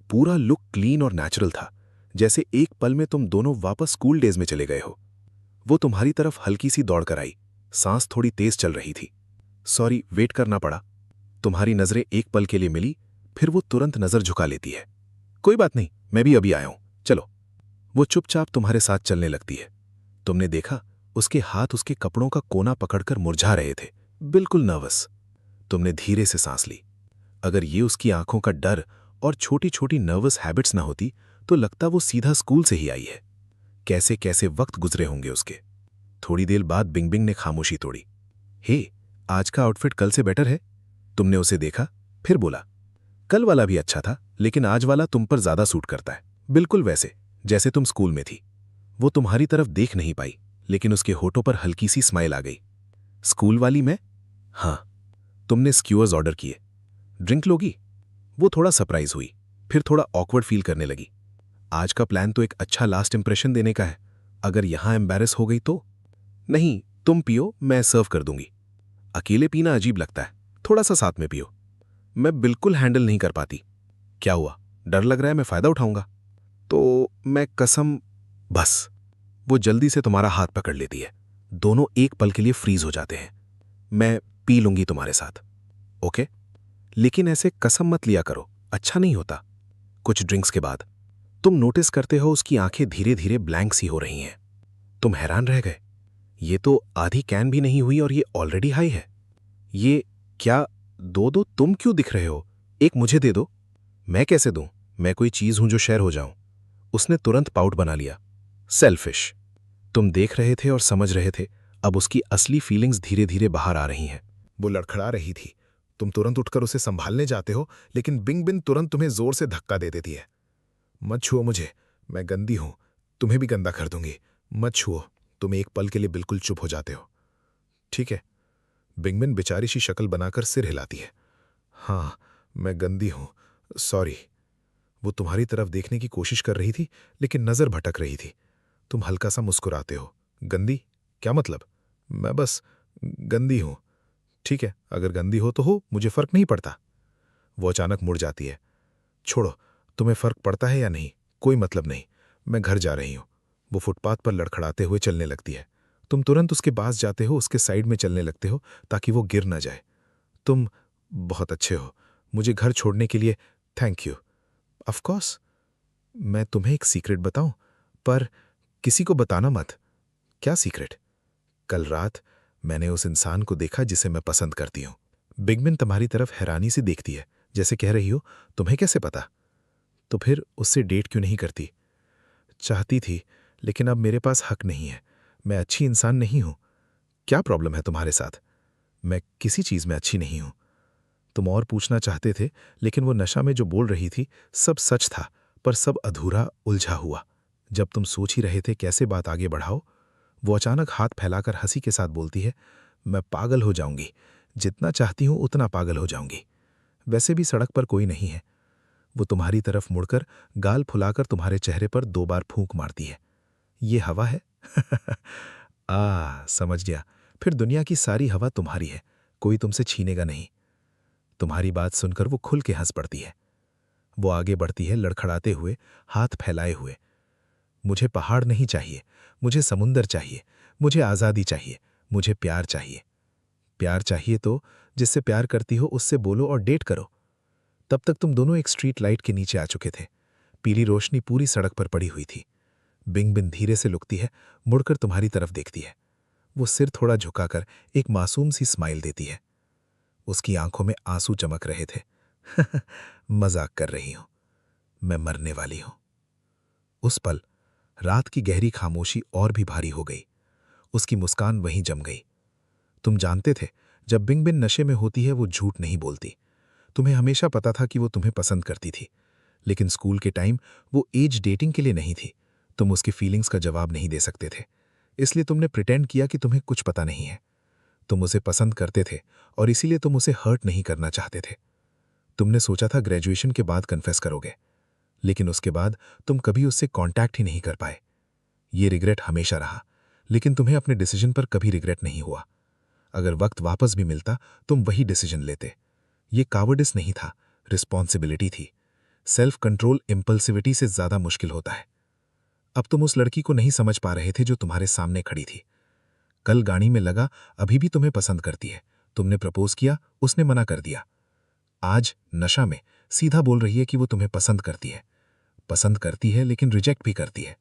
A: पूरा लुक क्लीन और नेचुरल था, जैसे एक पल में तुम दोनों वापस स्कूल डेज में चले गए हो। वो तुम्हारी तरफ हल्की सी दौड़कर आई, सांस थोड़ी तेज चल रही थी। सॉरी, वेट करना पड़ा। तुम्हारी नजरें एक पल के लिए मिली, फिर वो तुरंत नजर झुका लेती है। कोई बात नहीं, मैं भी अभी आया हूं, चलो। वो चुपचाप तुम्हारे साथ चलने लगती है। तुमने देखा उसके हाथ उसके कपड़ों का कोना पकड़कर मुरझा रहे थे, बिल्कुल नर्वस। तुमने धीरे से सांस ली। अगर ये उसकी आंखों का डर और छोटी छोटी नर्वस हैबिट्स ना होती तो लगता वो सीधा स्कूल से ही आई है। कैसे कैसे वक्त गुजरे होंगे उसके। थोड़ी देर बाद बिंगबिंग ने खामोशी तोड़ी। हे,
B: आज का आउटफिट कल से बेटर है। तुमने उसे देखा, फिर बोला, कल वाला भी अच्छा था, लेकिन आज वाला तुम पर ज्यादा सूट करता है। बिल्कुल वैसे जैसे तुम स्कूल में थी। वो तुम्हारी तरफ देख नहीं पाई, लेकिन उसके होठों पर हल्की सी स्माइल आ गई। स्कूल वाली मैं? हाँ। तुमने स्क्यूअर्स ऑर्डर किए। ड्रिंक लोगी? वो थोड़ा सरप्राइज हुई, फिर थोड़ा ऑकवर्ड फील करने लगी। आज का प्लान तो एक अच्छा लास्ट इंप्रेशन देने का है। अगर यहां एम्बैरेस हो गई तो? नहीं, तुम पियो, मैं सर्व कर दूंगी। अकेले पीना अजीब लगता है, थोड़ा सा साथ में पियो। मैं बिल्कुल हैंडल नहीं कर पाती। क्या हुआ, डर लग रहा है मैं फायदा उठाऊंगा? तो मैं कसम। बस। वो जल्दी से तुम्हारा हाथ पकड़ लेती है। दोनों एक पल के लिए फ्रीज हो जाते हैं। मैं पी लूंगी तुम्हारे साथ, ओके? लेकिन ऐसे कसम मत लिया करो, अच्छा नहीं होता। कुछ ड्रिंक्स के बाद तुम नोटिस करते हो उसकी आंखें धीरे धीरे ब्लैंक सी हो रही हैं। तुम हैरान रह गए। ये तो आधी कैन भी नहीं हुई और ये ऑलरेडी हाई है। ये क्या? दो दो, तुम क्यों दिख रहे हो? एक मुझे दे दो। मैं कैसे दूं? मैं कोई चीज हूं जो शेयर हो जाऊं? उसने तुरंत पाउट बना लिया। सेल्फिश। तुम देख रहे थे और समझ रहे थे, अब उसकी असली फीलिंग्स धीरे धीरे बाहर आ रही हैं।
C: वो लड़खड़ा रही थी। तुम तुरंत उठकर उसे संभालने जाते हो, लेकिन बिंग बिन तुरंत तुम्हें जोर से धक्का दे देती है। मत छुओ मुझे, मैं गंदी हूं, तुम्हें भी गंदा कर दूंगी। मत छुओ। तुम एक पल के लिए बिल्कुल चुप हो जाते हो। ठीक है। बिंगबिन बेचारी सी शक्ल बनाकर सिर हिलाती है। हाँ, मैं गंदी हूं, सॉरी। वो तुम्हारी तरफ देखने की कोशिश कर रही थी, लेकिन नजर भटक रही थी। तुम हल्का सा मुस्कुराते हो। गंदी? क्या मतलब? मैं बस गंदी हूं। ठीक है, अगर गंदी हो तो हो, मुझे फर्क नहीं पड़ता। वो अचानक मुड़ जाती है। छोड़ो, तुम्हें फर्क पड़ता है या नहीं, कोई मतलब नहीं। मैं घर जा रही हूं। वो फुटपाथ पर लड़खड़ाते हुए चलने लगती है। तुम तुरंत उसके पास जाते हो, उसके साइड में चलने लगते हो ताकि वो गिर ना जाए। तुम बहुत अच्छे हो। मुझे घर छोड़ने के लिए थैंक यू। Of course. मैं तुम्हें एक सीक्रेट बताऊं, पर किसी को बताना मत। क्या सीक्रेट? कल रात मैंने उस इंसान को देखा जिसे मैं पसंद करती हूं। बिगमिन तुम्हारी तरफ हैरानी से देखती है, जैसे कह रही हो, तुम्हें कैसे पता? तो फिर उससे डेट क्यों नहीं करती? चाहती थी, लेकिन अब मेरे पास हक नहीं है। मैं अच्छी इंसान नहीं हूं। क्या प्रॉब्लम है तुम्हारे साथ? मैं किसी चीज में अच्छी नहीं हूं। तुम और पूछना चाहते थे, लेकिन वो नशा में जो बोल रही थी सब सच था, पर सब अधूरा, उलझा हुआ। जब तुम सोच ही रहे थे कैसे बात आगे बढ़ाओ, वो अचानक हाथ फैलाकर हंसी के साथ बोलती है, मैं पागल हो जाऊंगी। जितना चाहती हूं उतना पागल हो जाऊंगी। वैसे भी सड़क पर कोई नहीं है। वो तुम्हारी तरफ मुड़कर गाल फुलाकर तुम्हारे चेहरे पर 2 बार फूंक मारती है। ये हवा है? समझ गया। फिर दुनिया की सारी हवा तुम्हारी है, कोई तुमसे छीनेगा नहीं। तुम्हारी बात सुनकर वो खुल के हंस पड़ती है। वो आगे बढ़ती है, लड़खड़ाते हुए, हाथ फैलाए हुए। मुझे पहाड़ नहीं चाहिए, मुझे समुंदर चाहिए, मुझे आज़ादी चाहिए, मुझे प्यार चाहिए। प्यार चाहिए तो जिससे प्यार करती हो उससे बोलो और डेट करो। तब तक तुम दोनों एक स्ट्रीट लाइट के नीचे आ चुके थे। पीली रोशनी पूरी सड़क पर पड़ी हुई थी। बिंग बिन धीरे से लुकती है, मुड़कर तुम्हारी तरफ देखती है। वो सिर थोड़ा झुकाकर एक मासूम सी स्माइल देती है। उसकी आंखों में आंसू चमक रहे थे। मजाक कर रही हूं, मैं मरने वाली हूं। उस पल रात की गहरी खामोशी और भी भारी हो गई। उसकी मुस्कान वहीं जम गई। तुम जानते थे, जब बिंग बिन नशे में होती है वो झूठ नहीं बोलती। तुम्हें हमेशा पता था कि वो तुम्हें पसंद करती थी, लेकिन स्कूल के टाइम वो एज डेटिंग के लिए नहीं थी। तुम उसकी फीलिंग्स का जवाब नहीं दे सकते थे, इसलिए तुमने प्रिटेंड किया कि तुम्हें कुछ पता नहीं है। तुम उसे पसंद करते थे और इसीलिए तुम उसे हर्ट नहीं करना चाहते थे। तुमने सोचा था ग्रेजुएशन के बाद कन्फेस करोगे, लेकिन उसके बाद तुम कभी उससे कांटेक्ट ही नहीं कर पाए। ये रिग्रेट हमेशा रहा, लेकिन तुम्हें अपने डिसीजन पर कभी रिग्रेट नहीं हुआ। अगर वक्त वापस भी मिलता तुम वही डिसीजन लेते। ये कावर्डिस नहीं था, रिस्पॉन्सिबिलिटी थी। सेल्फ कंट्रोल इम्पल्सिविटी से ज्यादा मुश्किल होता है। अब तुम उस लड़की को नहीं समझ पा रहे थे जो तुम्हारे सामने खड़ी थी। कल गाड़ी में लगा अभी भी तुम्हें पसंद करती है। तुमने प्रपोज किया, उसने मना कर दिया। आज नशा में सीधा बोल रही है कि वो तुम्हें पसंद करती है लेकिन रिजेक्ट भी करती है।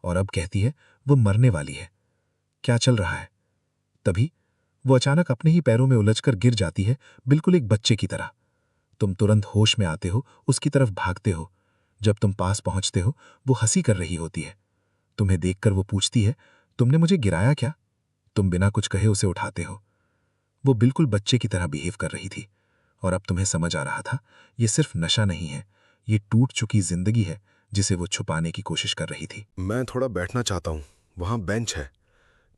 C: और अब कहती है वो मरने वाली है। क्या चल रहा है? तभी वो अचानक अपने ही पैरों में उलझकर गिर जाती है, बिल्कुल एक बच्चे की तरह। तुम तुरंत होश में आते हो, उसकी तरफ भागते हो। जब तुम पास पहुंचते हो वो हंसी कर रही होती है। तुम्हें देखकर वो पूछती है, तुमने मुझे गिराया क्या? तुम बिना कुछ कहे उसे उठाते हो। वो बिल्कुल बच्चे की तरह बिहेव कर रही थी। और अब तुम्हें समझ आ रहा था, ये सिर्फ नशा नहीं है, ये टूट चुकी जिंदगी है जिसे वो छुपाने की कोशिश कर रही थी।
B: मैं थोड़ा बैठना चाहता हूँ, वहाँ बेंच है,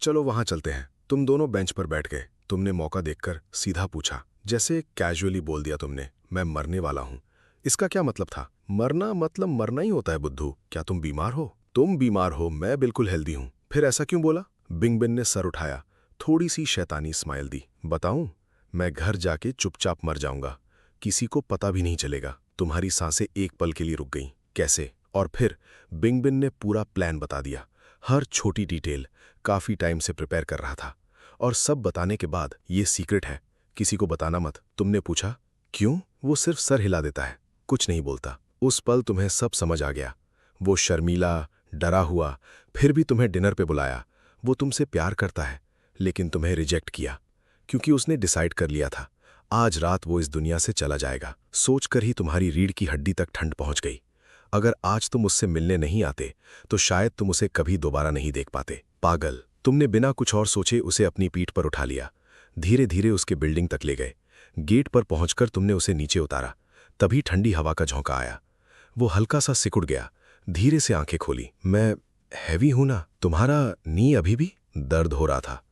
B: चलो वहाँ चलते हैं। तुम दोनों बेंच पर बैठ गए। तुमने मौका देखकर सीधा पूछा, जैसे कैजुअली बोल दिया तुमने, मैं मरने वाला हूँ। इसका क्या मतलब था? मरना मतलब मरना ही होता है बुद्धू। क्या तुम बीमार हो? तुम बीमार हो, मैं बिल्कुल हेल्दी हूँ। फिर ऐसा क्यों बोला? बिंगबिन ने सर उठाया, थोड़ी सी शैतानी स्माइल दी। बताऊं, मैं घर जाके चुपचाप मर जाऊंगा, किसी को पता भी नहीं चलेगा। तुम्हारी सांसें एक पल के लिए रुक गईं। कैसे? और फिर बिंगबिन ने पूरा प्लान बता दिया, हर छोटी डिटेल। काफी टाइम से प्रिपेयर कर रहा था। और सब बताने के बाद, ये सीक्रेट है, किसी को बताना मत। तुमने पूछा, क्यों? वो सिर्फ सर हिला देता है, कुछ नहीं बोलता। उस पल तुम्हें सब समझ आ गया। वो शर्मीला, डरा हुआ, फिर भी तुम्हें डिनर पे बुलाया। वो तुमसे प्यार करता है, लेकिन तुम्हें रिजेक्ट किया, क्योंकि उसने डिसाइड कर लिया था, आज रात वो इस दुनिया से चला जाएगा। सोचकर ही तुम्हारी रीढ़ की हड्डी तक ठंड पहुंच गई। अगर आज तुम उससे मिलने नहीं आते, तो शायद तुम उसे कभी दोबारा नहीं देख पाते। पागल। तुमने बिना कुछ और सोचे उसे अपनी पीठ पर उठा लिया, धीरे धीरे उसके बिल्डिंग तक ले गए। गेट पर पहुंचकर तुमने उसे नीचे उतारा। तभी ठंडी हवा का झोंका आया। वो हल्का सा सिकुड़ गया, धीरे से आंखें खोली। मैं हैवी हूं ना? तुम्हारा नी अभी भी दर्द हो रहा था,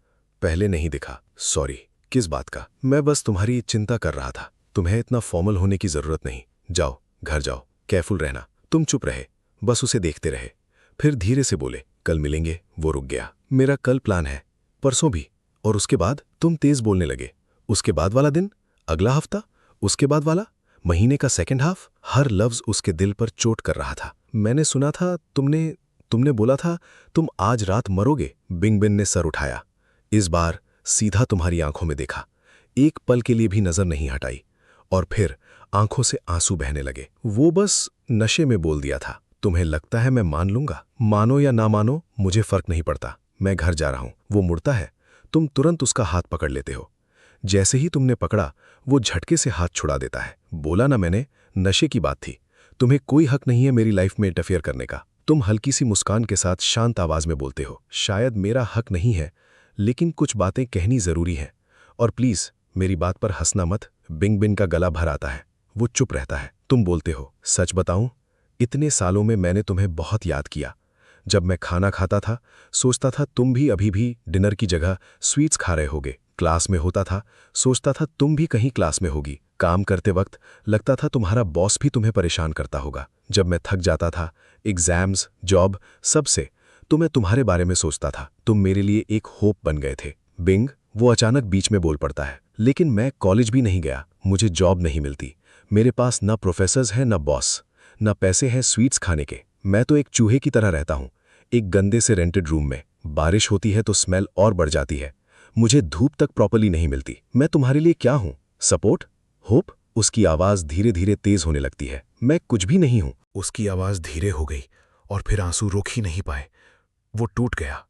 B: पहले नहीं दिखा। सॉरी। किस बात का? मैं बस तुम्हारी चिंता कर रहा था। तुम्हें इतना फॉर्मल होने की जरूरत नहीं। जाओ, घर जाओ, केयरफुल रहना। तुम चुप रहे, बस उसे देखते रहे। फिर धीरे से बोले, कल मिलेंगे। वो रुक गया। मेरा कल प्लान है, परसों भी। और उसके बाद? तुम तेज बोलने लगे। उसके बाद वाला दिन, अगला हफ्ता, उसके बाद वाला महीने का सेकंड हाफ। हर लफ्ज उसके दिल पर चोट कर रहा था। मैंने सुना था तुमने बोला था तुम आज रात मरोगे। बिंगबिन ने सर उठाया, इस बार सीधा तुम्हारी आंखों में देखा। एक पल के लिए भी नजर नहीं हटाई। और फिर आंखों से आंसू बहने लगे। वो बस नशे में बोल दिया था। तुम्हें लगता है मैं मान लूंगा? मानो या ना मानो, मुझे फर्क नहीं पड़ता। मैं घर जा रहा हूं। वो मुड़ता है, तुम तुरंत उसका हाथ पकड़ लेते हो। जैसे ही तुमने पकड़ा, वो झटके से हाथ छुड़ा देता है। बोला ना मैंने, नशे की बात थी। तुम्हें कोई हक नहीं है मेरी लाइफ में इंटरफेयर करने का। तुम हल्की सी मुस्कान के साथ शांत आवाज में बोलते हो, शायद मेरा हक नहीं है, लेकिन कुछ बातें कहनी जरूरी हैं। और प्लीज मेरी बात पर हंसना मत। बिंगबिन का गला भर आता है। वो चुप रहता है। तुम बोलते हो, सच बताऊं, इतने सालों में मैंने तुम्हें बहुत याद किया। जब मैं खाना खाता था, सोचता था तुम भी अभी भी डिनर की जगह स्वीट्स खा रहे होगे। क्लास में होता था, सोचता था तुम भी कहीं क्लास में होगी। काम करते वक्त लगता था तुम्हारा बॉस भी तुम्हें परेशान करता होगा। जब मैं थक जाता था, एग्जाम्स, जॉब, सबसे, तो मैं तुम्हारे बारे में सोचता था। तुम मेरे लिए एक होप बन गए थे। बिंग, वो अचानक बीच में बोल पड़ता है, लेकिन मैं कॉलेज भी नहीं गया, मुझे जॉब नहीं मिलती। मेरे पास न प्रोफेसर्स हैं, न बॉस, न पैसे हैं स्वीट्स खाने के। मैं तो एक चूहे की तरह रहता हूँ, एक गंदे से रेंटेड रूम में। बारिश होती है तो स्मेल और बढ़ जाती है। मुझे धूप तक प्रॉपर्ली नहीं मिलती। मैं तुम्हारे लिए क्या हूँ? सपोर्ट? होप? उसकी आवाज धीरे धीरे तेज होने लगती है। मैं कुछ भी नहीं हूँ।
C: उसकी आवाज धीरे हो गई और फिर आंसू रोक ही नहीं पाए। वो टूट गया,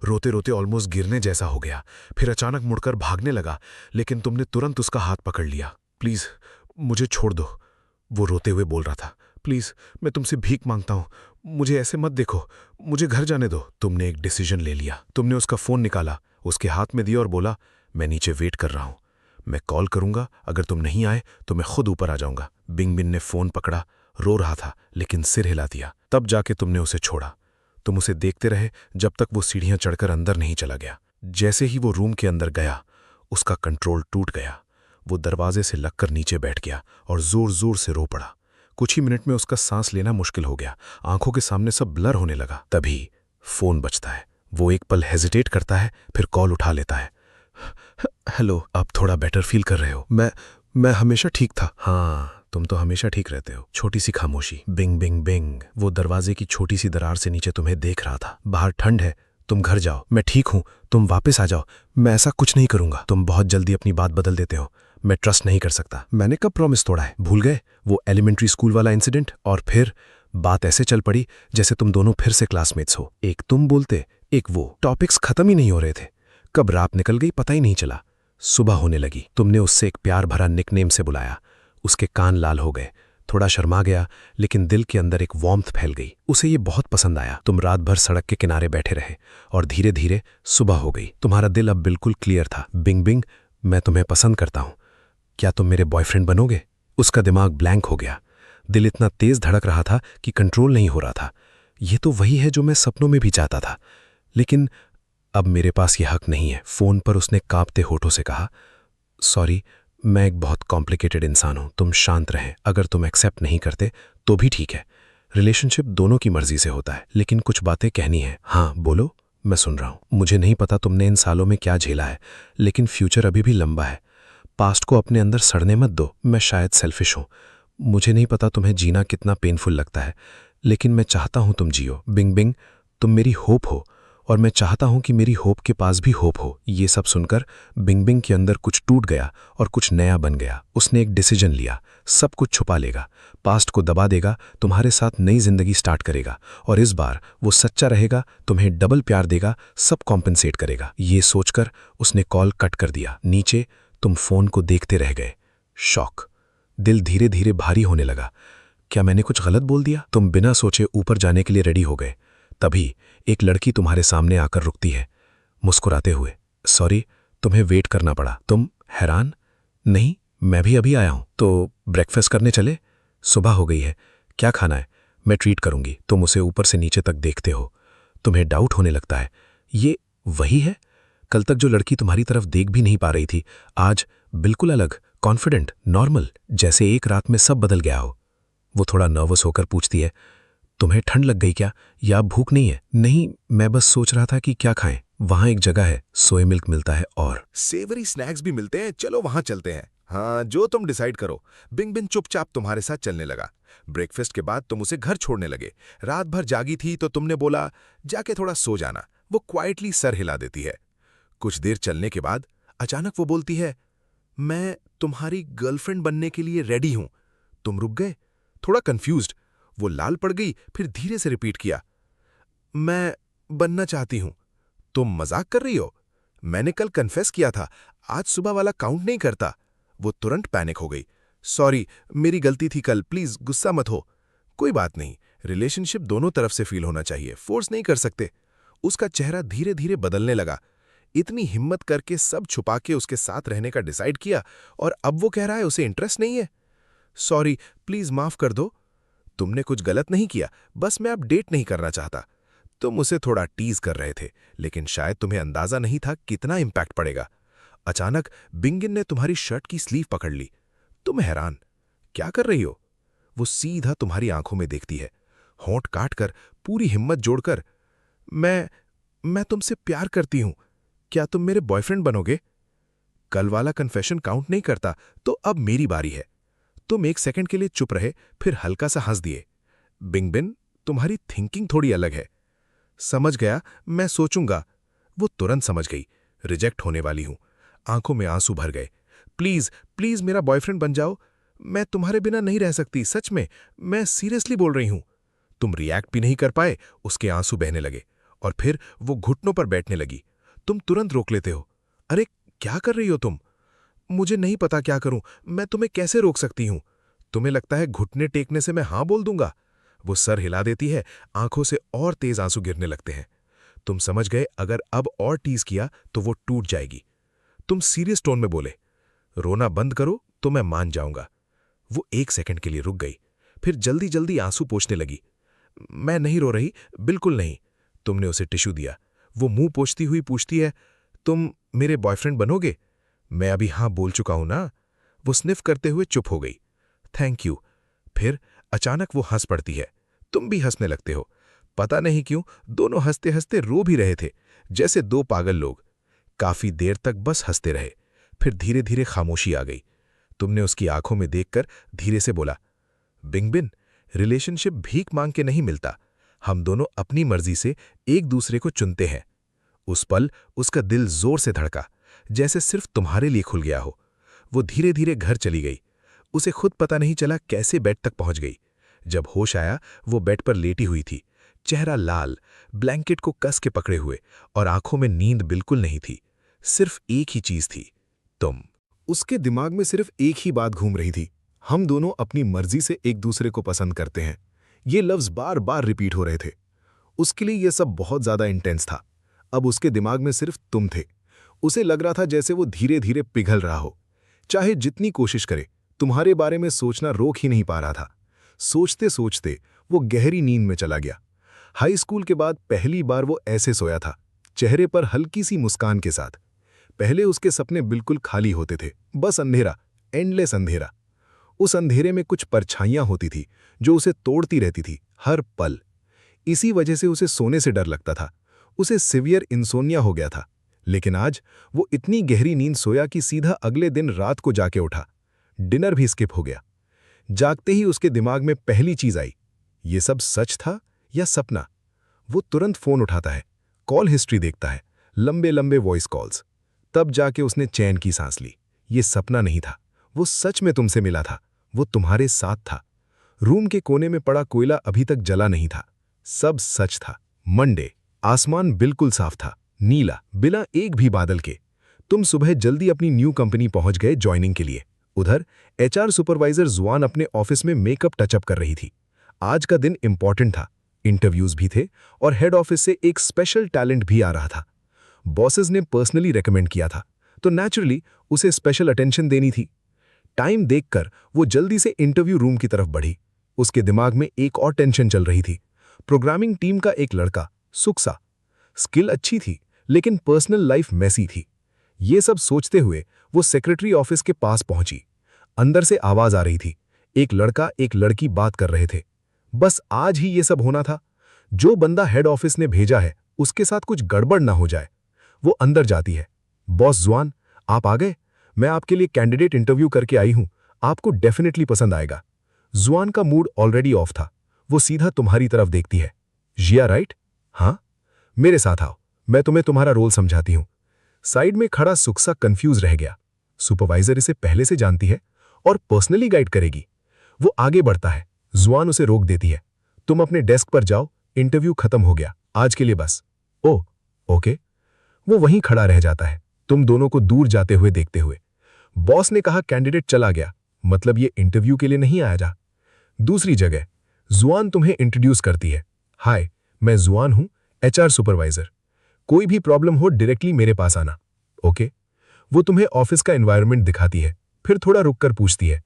C: रोते रोते ऑलमोस्ट गिरने जैसा हो गया। फिर अचानक मुड़कर भागने लगा, लेकिन तुमने तुरंत उसका हाथ पकड़ लिया। प्लीज मुझे छोड़ दो, वो रोते हुए बोल रहा था। प्लीज, मैं तुमसे भीख मांगता हूं, मुझे ऐसे मत देखो, मुझे घर जाने दो। तुमने एक डिसीजन ले लिया। तुमने उसका फोन निकाला, उसके हाथ में दिया और बोला, मैं नीचे वेट कर रहा हूं, मैं कॉल करूंगा, अगर तुम नहीं आए तो मैं खुद ऊपर आ जाऊंगा। बिंगबिन ने फोन पकड़ा, रो रहा था लेकिन सिर हिला दिया। तब जाके तुमने उसे छोड़ा। तुम उसे देखते रहे जब तक वो सीढ़ियां चढ़कर अंदर नहीं चला गया। जैसे ही वो रूम के अंदर गया, उसका कंट्रोल टूट गया। वो दरवाजे से लगकर नीचे बैठ गया और जोर जोर से रो पड़ा। कुछ ही मिनट में उसका सांस लेना मुश्किल हो गया, आंखों के सामने सब ब्लर होने लगा। तभी फोन बजता है। वो एक पल हेजिटेट करता है, फिर कॉल उठा लेता है। हेलो, अब थोड़ा बेटर फील कर रहे हो? मैं हमेशा ठीक था। हाँ, तुम तो हमेशा ठीक रहते हो। छोटी सी खामोशी। Bing bing bing. वो दरवाजे की छोटी सी दरार से नीचे तुम्हें देख रहा था। बाहर ठंड है, तुम घर जाओ। मैं ठीक हूं, तुम वापस आ जाओ। मैं ऐसा कुछ नहीं करूंगा। तुम बहुत जल्दी अपनी बात बदल देते हो। मैं ट्रस्ट नहीं कर सकता। मैंने कब प्रॉमिस तोड़ा है? भूल गए वो एलिमेंट्री स्कूल वाला इंसिडेंट? और फिर बात ऐसे चल पड़ी जैसे तुम दोनों फिर से क्लासमेट्स हो। एक तुम बोलते, एक वो। टॉपिक्स खत्म ही नहीं हो रहे थे। कब रात निकल गई पता ही नहीं चला। सुबह होने लगी। तुमने उससे एक प्यार भरा निकनेम से बुलाया। उसके कान लाल हो गए, थोड़ा शर्मा गया, लेकिन दिल के अंदर एक वार्मथ फैल गई। उसे ये बहुत पसंद आया। तुम रात भर सड़क के किनारे बैठे रहे और धीरे धीरे सुबह हो गई। तुम्हारा दिल अब बिल्कुल क्लियर था। बिंग बिंग,
B: मैं तुम्हें पसंद करता हूं, क्या तुम मेरे बॉयफ्रेंड बनोगे? उसका दिमाग ब्लैंक हो गया। दिल इतना तेज धड़क रहा था कि कंट्रोल नहीं हो रहा था। ये तो वही है जो मैं सपनों में भी चाहता था, लेकिन अब मेरे पास ये हक नहीं है। फोन पर उसने कांपते होठों से कहा, सॉरी, मैं एक बहुत कॉम्प्लिकेटेड इंसान हूं, तुम शांत रहें। अगर तुम एक्सेप्ट नहीं करते तो भी ठीक है। रिलेशनशिप दोनों की मर्जी से होता है, लेकिन कुछ बातें कहनी है। हाँ बोलो, मैं सुन रहा हूं। मुझे नहीं पता तुमने इन सालों में क्या झेला है, लेकिन फ्यूचर अभी भी लंबा है। पास्ट को अपने अंदर सड़ने मत दो। मैं शायद सेल्फिश हूं, मुझे नहीं पता तुम्हें जीना कितना पेनफुल लगता है, लेकिन मैं चाहता हूं तुम जियो। बिंग बिंग, तुम मेरी होप हो और मैं चाहता हूं कि मेरी होप के पास भी होप हो। ये सब सुनकर बिंग बिंग के अंदर कुछ टूट गया और कुछ नया बन गया। उसने एक डिसीजन लिया, सब कुछ छुपा लेगा, पास्ट को दबा देगा, तुम्हारे साथ नई जिंदगी स्टार्ट करेगा, और इस बार वो सच्चा रहेगा, तुम्हें डबल प्यार देगा, सब कॉम्पेंसेट करेगा। ये सोचकर उसने कॉल कट कर दिया। नीचे तुम फोन को देखते रह गए, शॉक। दिल धीरे धीरे भारी होने लगा। क्या मैंने कुछ गलत बोल दिया? तुम बिना सोचे ऊपर जाने के लिए रेडी हो गए। तभी एक लड़की तुम्हारे सामने आकर रुकती है, मुस्कुराते हुए। सॉरी, तुम्हें वेट करना पड़ा। तुम हैरान? नहीं, मैं भी अभी आया हूं। तो ब्रेकफास्ट करने चले? सुबह हो गई है, क्या खाना है? मैं ट्रीट करूंगी। तुम उसे ऊपर से नीचे तक देखते हो। तुम्हें डाउट होने लगता है, ये वही है? कल तक जो लड़की तुम्हारी तरफ देख भी नहीं पा रही थी, आज बिल्कुल अलग, कॉन्फिडेंट, नॉर्मल, जैसे एक रात में सब बदल गया हो। वो थोड़ा नर्वस होकर पूछती है, तुम्हें ठंड लग गई क्या, या भूख नहीं है? नहीं, मैं बस सोच रहा था कि क्या खाएं। वहां एक जगह है, सोया मिल्क मिलता है और
C: सेवरी स्नैक्स भी मिलते हैं, चलो वहां चलते हैं। हाँ, जो तुम डिसाइड करो। बिंग बिन चुपचाप तुम्हारे साथ चलने लगा। ब्रेकफास्ट के बाद तुम उसे घर छोड़ने लगे। रात भर जागी थी तो तुमने बोला, जाके थोड़ा सो जाना। वो क्वाइटली सर हिला देती है। कुछ देर चलने के बाद अचानक वो बोलती है, मैं तुम्हारी गर्लफ्रेंड बनने के लिए रेडी हूं। तुम रुक गए, थोड़ा कंफ्यूज्ड। वो लाल पड़ गई, फिर धीरे से रिपीट किया, मैं बनना चाहती हूं। तुम मजाक कर रही हो? मैंने कल कन्फेस किया था, आज सुबह वाला काउंट नहीं करता। वो तुरंत पैनिक हो गई। सॉरी, मेरी गलती थी कल, प्लीज गुस्सा मत हो। कोई बात नहीं, रिलेशनशिप दोनों तरफ से फील होना चाहिए, फोर्स नहीं कर सकते। उसका चेहरा धीरे धीरे बदलने लगा। इतनी हिम्मत करके सब छुपा के उसके साथ रहने का डिसाइड किया, और अब वो कह रहा है उसे इंटरेस्ट नहीं है। सॉरी, प्लीज माफ कर दो। तुमने कुछ गलत नहीं किया, बस मैं अब डेट नहीं करना चाहता। तुम उसे थोड़ा टीज कर रहे थे, लेकिन शायद तुम्हें अंदाजा नहीं था कितना इंपैक्ट पड़ेगा। अचानक बिंगिन ने तुम्हारी शर्ट की स्लीव पकड़ ली। तुम हैरान, क्या कर रही हो? वो सीधा तुम्हारी आंखों में देखती है, होंठ काटकर, पूरी हिम्मत जोड़कर, मैं तुमसे प्यार करती हूं, क्या तुम मेरे बॉयफ्रेंड बनोगे? कल वाला कन्फेशन काउंट नहीं करता, तो अब मेरी बारी है। तुम एक सेकंड के लिए चुप रहे, फिर हल्का सा हंस दिए। बिंगबिन, तुम्हारी थिंकिंग थोड़ी अलग है। समझ गया, मैं सोचूंगा। वो तुरंत समझ गई, रिजेक्ट होने वाली हूं। आंखों में आंसू भर गए। प्लीज प्लीज मेरा बॉयफ्रेंड बन जाओ, मैं तुम्हारे बिना नहीं रह सकती, सच में, मैं सीरियसली बोल रही हूं। तुम रिएक्ट भी नहीं कर पाए, उसके आंसू बहने लगे, और फिर वो घुटनों पर बैठने लगी। तुम तुरंत रोक लेते हो। अरे, क्या कर रही हो तुम? मुझे नहीं पता क्या करूं, मैं तुम्हें कैसे रोक सकती हूं? तुम्हें लगता है घुटने टेकने से मैं हां बोल दूंगा? वो सर हिला देती है, आंखों से और तेज आंसू गिरने लगते हैं। तुम समझ गए, अगर अब और टीज किया तो वो टूट जाएगी। तुम सीरियस टोन में बोले, रोना बंद करो तो मैं मान जाऊंगा। वो एक सेकंड के लिए रुक गई, फिर जल्दी जल्दी आंसू पोंछने लगी। मैं नहीं रो रही, बिल्कुल नहीं। तुमने उसे टिश्यू दिया। वो मुंह पोंछती हुई पूछती है, तुम मेरे बॉयफ्रेंड बनोगे? मैं अभी हां बोल चुका हूं ना। वो स्निफ करते हुए चुप हो गई। Thank you. फिर अचानक वो हंस पड़ती है। तुम भी हंसने लगते हो। पता नहीं क्यों दोनों हंसते हंसते रो भी रहे थे, जैसे दो पागल लोग। काफी देर तक बस हंसते रहे, फिर धीरे धीरे खामोशी आ गई। तुमने उसकी आंखों में देखकर धीरे से बोला, बिंगबिन, रिलेशनशिप भीख मांग के नहीं मिलता, हम दोनों अपनी मर्जी से एक दूसरे को चुनते हैं। उस पल उसका दिल जोर से धड़का, जैसे सिर्फ तुम्हारे लिए खुल गया हो। वो धीरे धीरे घर चली गई। उसे खुद पता नहीं चला कैसे बेड तक पहुंच गई। जब होश आया, वो बेड पर लेटी हुई थी, चेहरा लाल, ब्लैंकेट को कस के पकड़े हुए, और आंखों में नींद बिल्कुल नहीं थी। सिर्फ एक ही चीज थी, तुम।
A: उसके दिमाग में सिर्फ एक ही बात घूम रही थी, हम दोनों अपनी मर्जी से एक दूसरे को पसंद करते हैं। ये लफ्ज बार बार रिपीट हो रहे थे। उसके लिए यह सब बहुत ज्यादा इंटेंस था। अब उसके दिमाग में सिर्फ तुम थे।
C: उसे लग रहा था जैसे वो धीरे धीरे पिघल रहा हो। चाहे जितनी कोशिश करे, तुम्हारे बारे में सोचना रोक ही नहीं पा रहा था। सोचते सोचते वो गहरी नींद में चला गया। हाई स्कूल के बाद पहली बार वो ऐसे सोया था, चेहरे पर हल्की सी मुस्कान के साथ। पहले उसके सपने बिल्कुल खाली होते थे, बस अंधेरा, एंडलेस अंधेरा। उस अंधेरे में कुछ परछाइयां होती थी जो उसे तोड़ती रहती थी हर पल। इसी वजह से उसे सोने से डर लगता था। उसे सिवियर इंसोनिया हो गया था। लेकिन आज वो इतनी गहरी नींद सोया कि सीधा अगले दिन रात को जाके उठा। डिनर भी स्किप हो गया। जागते ही उसके दिमाग में पहली चीज आई, ये सब सच था या सपना? वो तुरंत फोन उठाता है, कॉल हिस्ट्री देखता है, लंबे लंबे वॉइस कॉल्स। तब जाके उसने चैन की सांस ली। ये सपना नहीं था, वो सच में तुमसे मिला था, वो तुम्हारे साथ था। रूम के कोने में पड़ा कोयला अभी तक जला नहीं था। सब सच था। मंडे, आसमान बिल्कुल साफ था, नीला, बिना एक भी बादल के। तुम सुबह जल्दी अपनी न्यू कंपनी पहुंच गए ज्वाइनिंग के लिए। उधर एचआर सुपरवाइजर जुआन अपने ऑफिस में मेकअप टचअप कर रही थी। आज का दिन इंपॉर्टेंट था, इंटरव्यूज भी थे और हेड ऑफिस से एक स्पेशल टैलेंट भी आ रहा था। बॉसेस ने पर्सनली रेकमेंड किया था, तो नेचुरली उसे स्पेशल अटेंशन देनी थी। टाइम देखकर वो जल्दी से इंटरव्यू रूम की तरफ बढ़ी। उसके दिमाग में एक और टेंशन चल रही थी। प्रोग्रामिंग टीम का एक लड़का, सुक्सा। स्किल अच्छी थी, लेकिन पर्सनल लाइफ मैसी थी। ये सब सोचते हुए वो सेक्रेटरी ऑफिस के पास पहुंची। अंदर से आवाज आ रही थी, एक लड़का एक लड़की बात कर रहे थे। बस आज ही ये सब होना था। जो बंदा हेड ऑफिस ने भेजा है, उसके साथ कुछ गड़बड़ ना हो जाए। वो अंदर जाती है। बॉस जुआन, आप आ गए? मैं आपके लिए कैंडिडेट इंटरव्यू करके आई हूं, आपको डेफिनेटली पसंद आएगा। जुआन का मूड ऑलरेडी ऑफ था। वो सीधा तुम्हारी तरफ देखती है। जिया राइट? हाँ, मेरे साथ आओ, मैं तुम्हें तुम्हारा रोल समझाती हूं। साइड में खड़ा सुक्सा कंफ्यूज रह गया। सुपरवाइजर इसे पहले से जानती है और पर्सनली गाइड करेगी। वो आगे बढ़ता है। जुआन उसे रोक देती है। तुम अपने डेस्क पर जाओ, इंटरव्यू खत्म हो गया, आज के लिए बस। ओह, ओके। वो वहीं खड़ा रह जाता है, तुम दोनों को दूर जाते हुए देखते हुए। बॉस ने कहा कैंडिडेट चला गया, मतलब ये इंटरव्यू के लिए नहीं आया जा। दूसरी जगह जुआन तुम्हें इंट्रोड्यूस करती है। हाय, मैं जुआन हूं, एचआर सुपरवाइजर। कोई भी प्रॉब्लम हो डायरेक्टली मेरे पास आना। ओके। वो तुम्हें ऑफिस का एनवायरनमेंट दिखाती है, फिर थोड़ा रुककर पूछती है,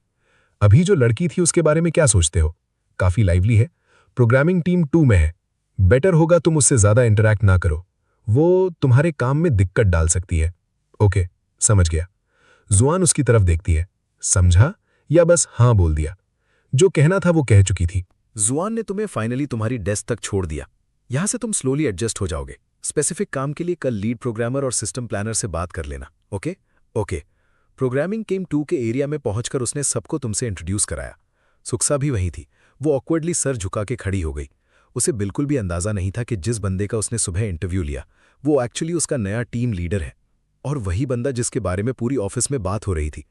C: अभी जो लड़की थी उसके बारे में क्या सोचते हो? काफी लाइवली है, प्रोग्रामिंग टीम 2 में है। बेटर होगा तुम उससे ज्यादा इंटरैक्ट ना करो, वो तुम्हारे काम में दिक्कत डाल सकती है। ओके, समझ गया। जुआन उसकी तरफ देखती है। समझा या बस हाँ बोल दिया? जो कहना था वो कह चुकी थी।
A: जुआन ने तुम्हें फाइनली तुम्हारी डेस्क तक छोड़ दिया। यहां से तुम स्लोली एडजस्ट हो जाओगे। स्पेसिफिक काम के लिए कल लीड प्रोग्रामर और सिस्टम प्लानर से बात कर लेना। ओके? ओके। प्रोग्रामिंग टीम 2 के एरिया में पहुंचकर उसने सबको तुमसे इंट्रोड्यूस कराया। सुक्सा भी वहीं थी। वो ऑकवर्डली सर झुका के खड़ी हो गई। उसे बिल्कुल भी अंदाजा नहीं था कि जिस बंदे का उसने सुबह इंटरव्यू लिया, वो एक्चुअली उसका नया टीम लीडर है, और वही बंदा जिसके बारे में पूरी ऑफिस में बात हो रही थी।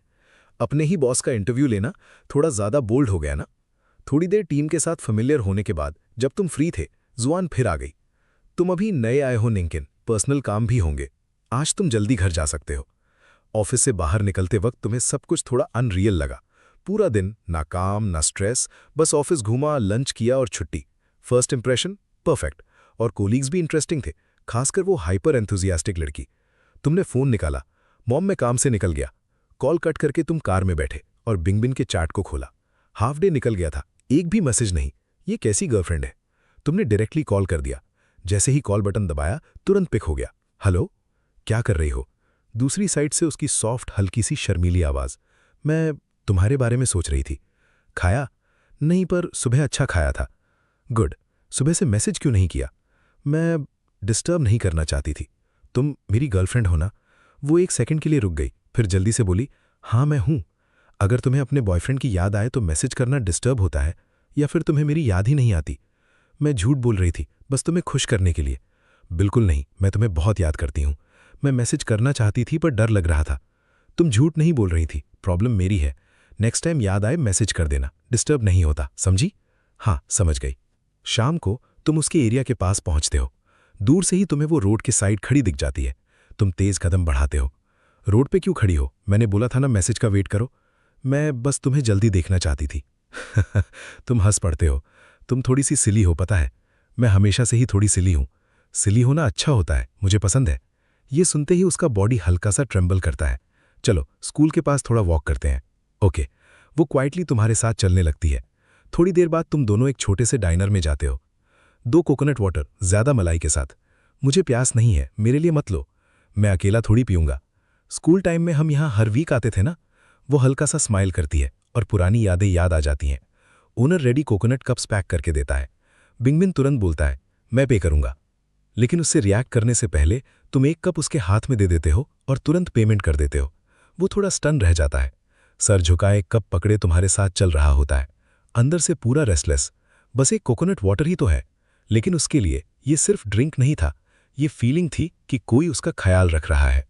A: अपने ही बॉस का इंटरव्यू लेना थोड़ा ज्यादा बोल्ड हो गया ना? थोड़ी देर टीम के साथ फेमिलियर होने के बाद जब तुम फ्री थे, जुआन फिर आ गई। तुम अभी नए आए हो निंकिन, पर्सनल काम भी होंगे। आज तुम जल्दी घर जा सकते हो। ऑफिस से बाहर निकलते वक्त तुम्हें सब कुछ थोड़ा अनरियल लगा। पूरा दिन ना काम ना स्ट्रेस, बस ऑफिस घूमा, लंच किया और छुट्टी। फर्स्ट इंप्रेशन परफेक्ट, और कोलीग्स भी इंटरेस्टिंग थे, खासकर वो हाइपर एंथुजियास्टिक लड़की। तुमने फोन निकाला, मॉम मैं काम से निकल गया। कॉल कट करके तुम कार में बैठे और बिंगबिन के चैट को खोला। हाफ डे निकल गया था, एक भी मैसेज नहीं। ये कैसी गर्लफ्रेंड है? तुमने डायरेक्टली कॉल कर दिया। जैसे ही कॉल बटन दबाया, तुरंत पिक हो गया। हेलो, क्या कर रही हो? दूसरी साइड से उसकी सॉफ्ट हल्की सी शर्मीली आवाज। मैं तुम्हारे बारे में सोच रही थी। खाया? नहीं, पर सुबह अच्छा खाया था। गुड। सुबह से मैसेज क्यों नहीं किया? मैं डिस्टर्ब नहीं करना चाहती थी। तुम मेरी गर्लफ्रेंड हो ना? वो एक सेकंड के लिए रुक गई, फिर जल्दी से बोली, हाँ मैं हूं। अगर तुम्हें अपने बॉयफ्रेंड की याद आए तो मैसेज करना डिस्टर्ब होता है, या फिर तुम्हें मेरी याद ही नहीं आती? मैं झूठ बोल रही थी, बस तुम्हें खुश करने के लिए। बिल्कुल नहीं, मैं तुम्हें बहुत याद करती हूँ। मैं मैसेज करना चाहती थी पर डर लग रहा था। तुम झूठ नहीं बोल रही थी, प्रॉब्लम मेरी है। नेक्स्ट टाइम याद आए मैसेज कर देना, डिस्टर्ब नहीं होता, समझी? हाँ, समझ गई। शाम को तुम उसके एरिया के पास पहुंचते हो। दूर से ही तुम्हें वो रोड के साइड खड़ी दिख जाती है। तुम तेज कदम बढ़ाते हो। रोड पे क्यों खड़ी हो? मैंने बोला था ना मैसेज का वेट करो। मैं बस तुम्हें जल्दी देखना चाहती थी। तुम हंस पड़ते हो। तुम थोड़ी सी सिली हो, पता है। मैं हमेशा से ही थोड़ी सिली हूं। सिली होना अच्छा होता है, मुझे पसंद है।
B: ये सुनते ही उसका बॉडी हल्का सा ट्रेम्बल करता है। चलो स्कूल के पास थोड़ा वॉक करते हैं। ओके। वो क्वाइटली तुम्हारे साथ चलने लगती है। थोड़ी देर बाद तुम दोनों एक छोटे से डाइनर में जाते हो। 2 कोकोनट वाटर, ज़्यादा मलाई के साथ। मुझे प्यास नहीं है, मेरे लिए मत लो, मैं अकेला थोड़ी पीऊंगा। स्कूल टाइम में हम यहाँ हर वीक आते थे ना। वो हल्का सा स्माइल करती है और पुरानी यादें याद आ जाती हैं। Owner ready coconut cups pack करके देता है। बिंगबिन तुरंत बोलता है, मैं पे करूंगा। लेकिन उससे रिएक्ट करने से पहले तुम एक कप उसके हाथ में दे देते हो और तुरंत पेमेंट कर देते हो। वो थोड़ा स्टन रह जाता है। सर झुकाए कप पकड़े तुम्हारे साथ चल रहा होता है, अंदर से पूरा रेस्टलेस। बस एक कोकोनट वाटर ही तो है, लेकिन उसके लिए ये सिर्फ ड्रिंक नहीं था, ये फीलिंग थी कि कोई उसका ख्याल रख रहा है।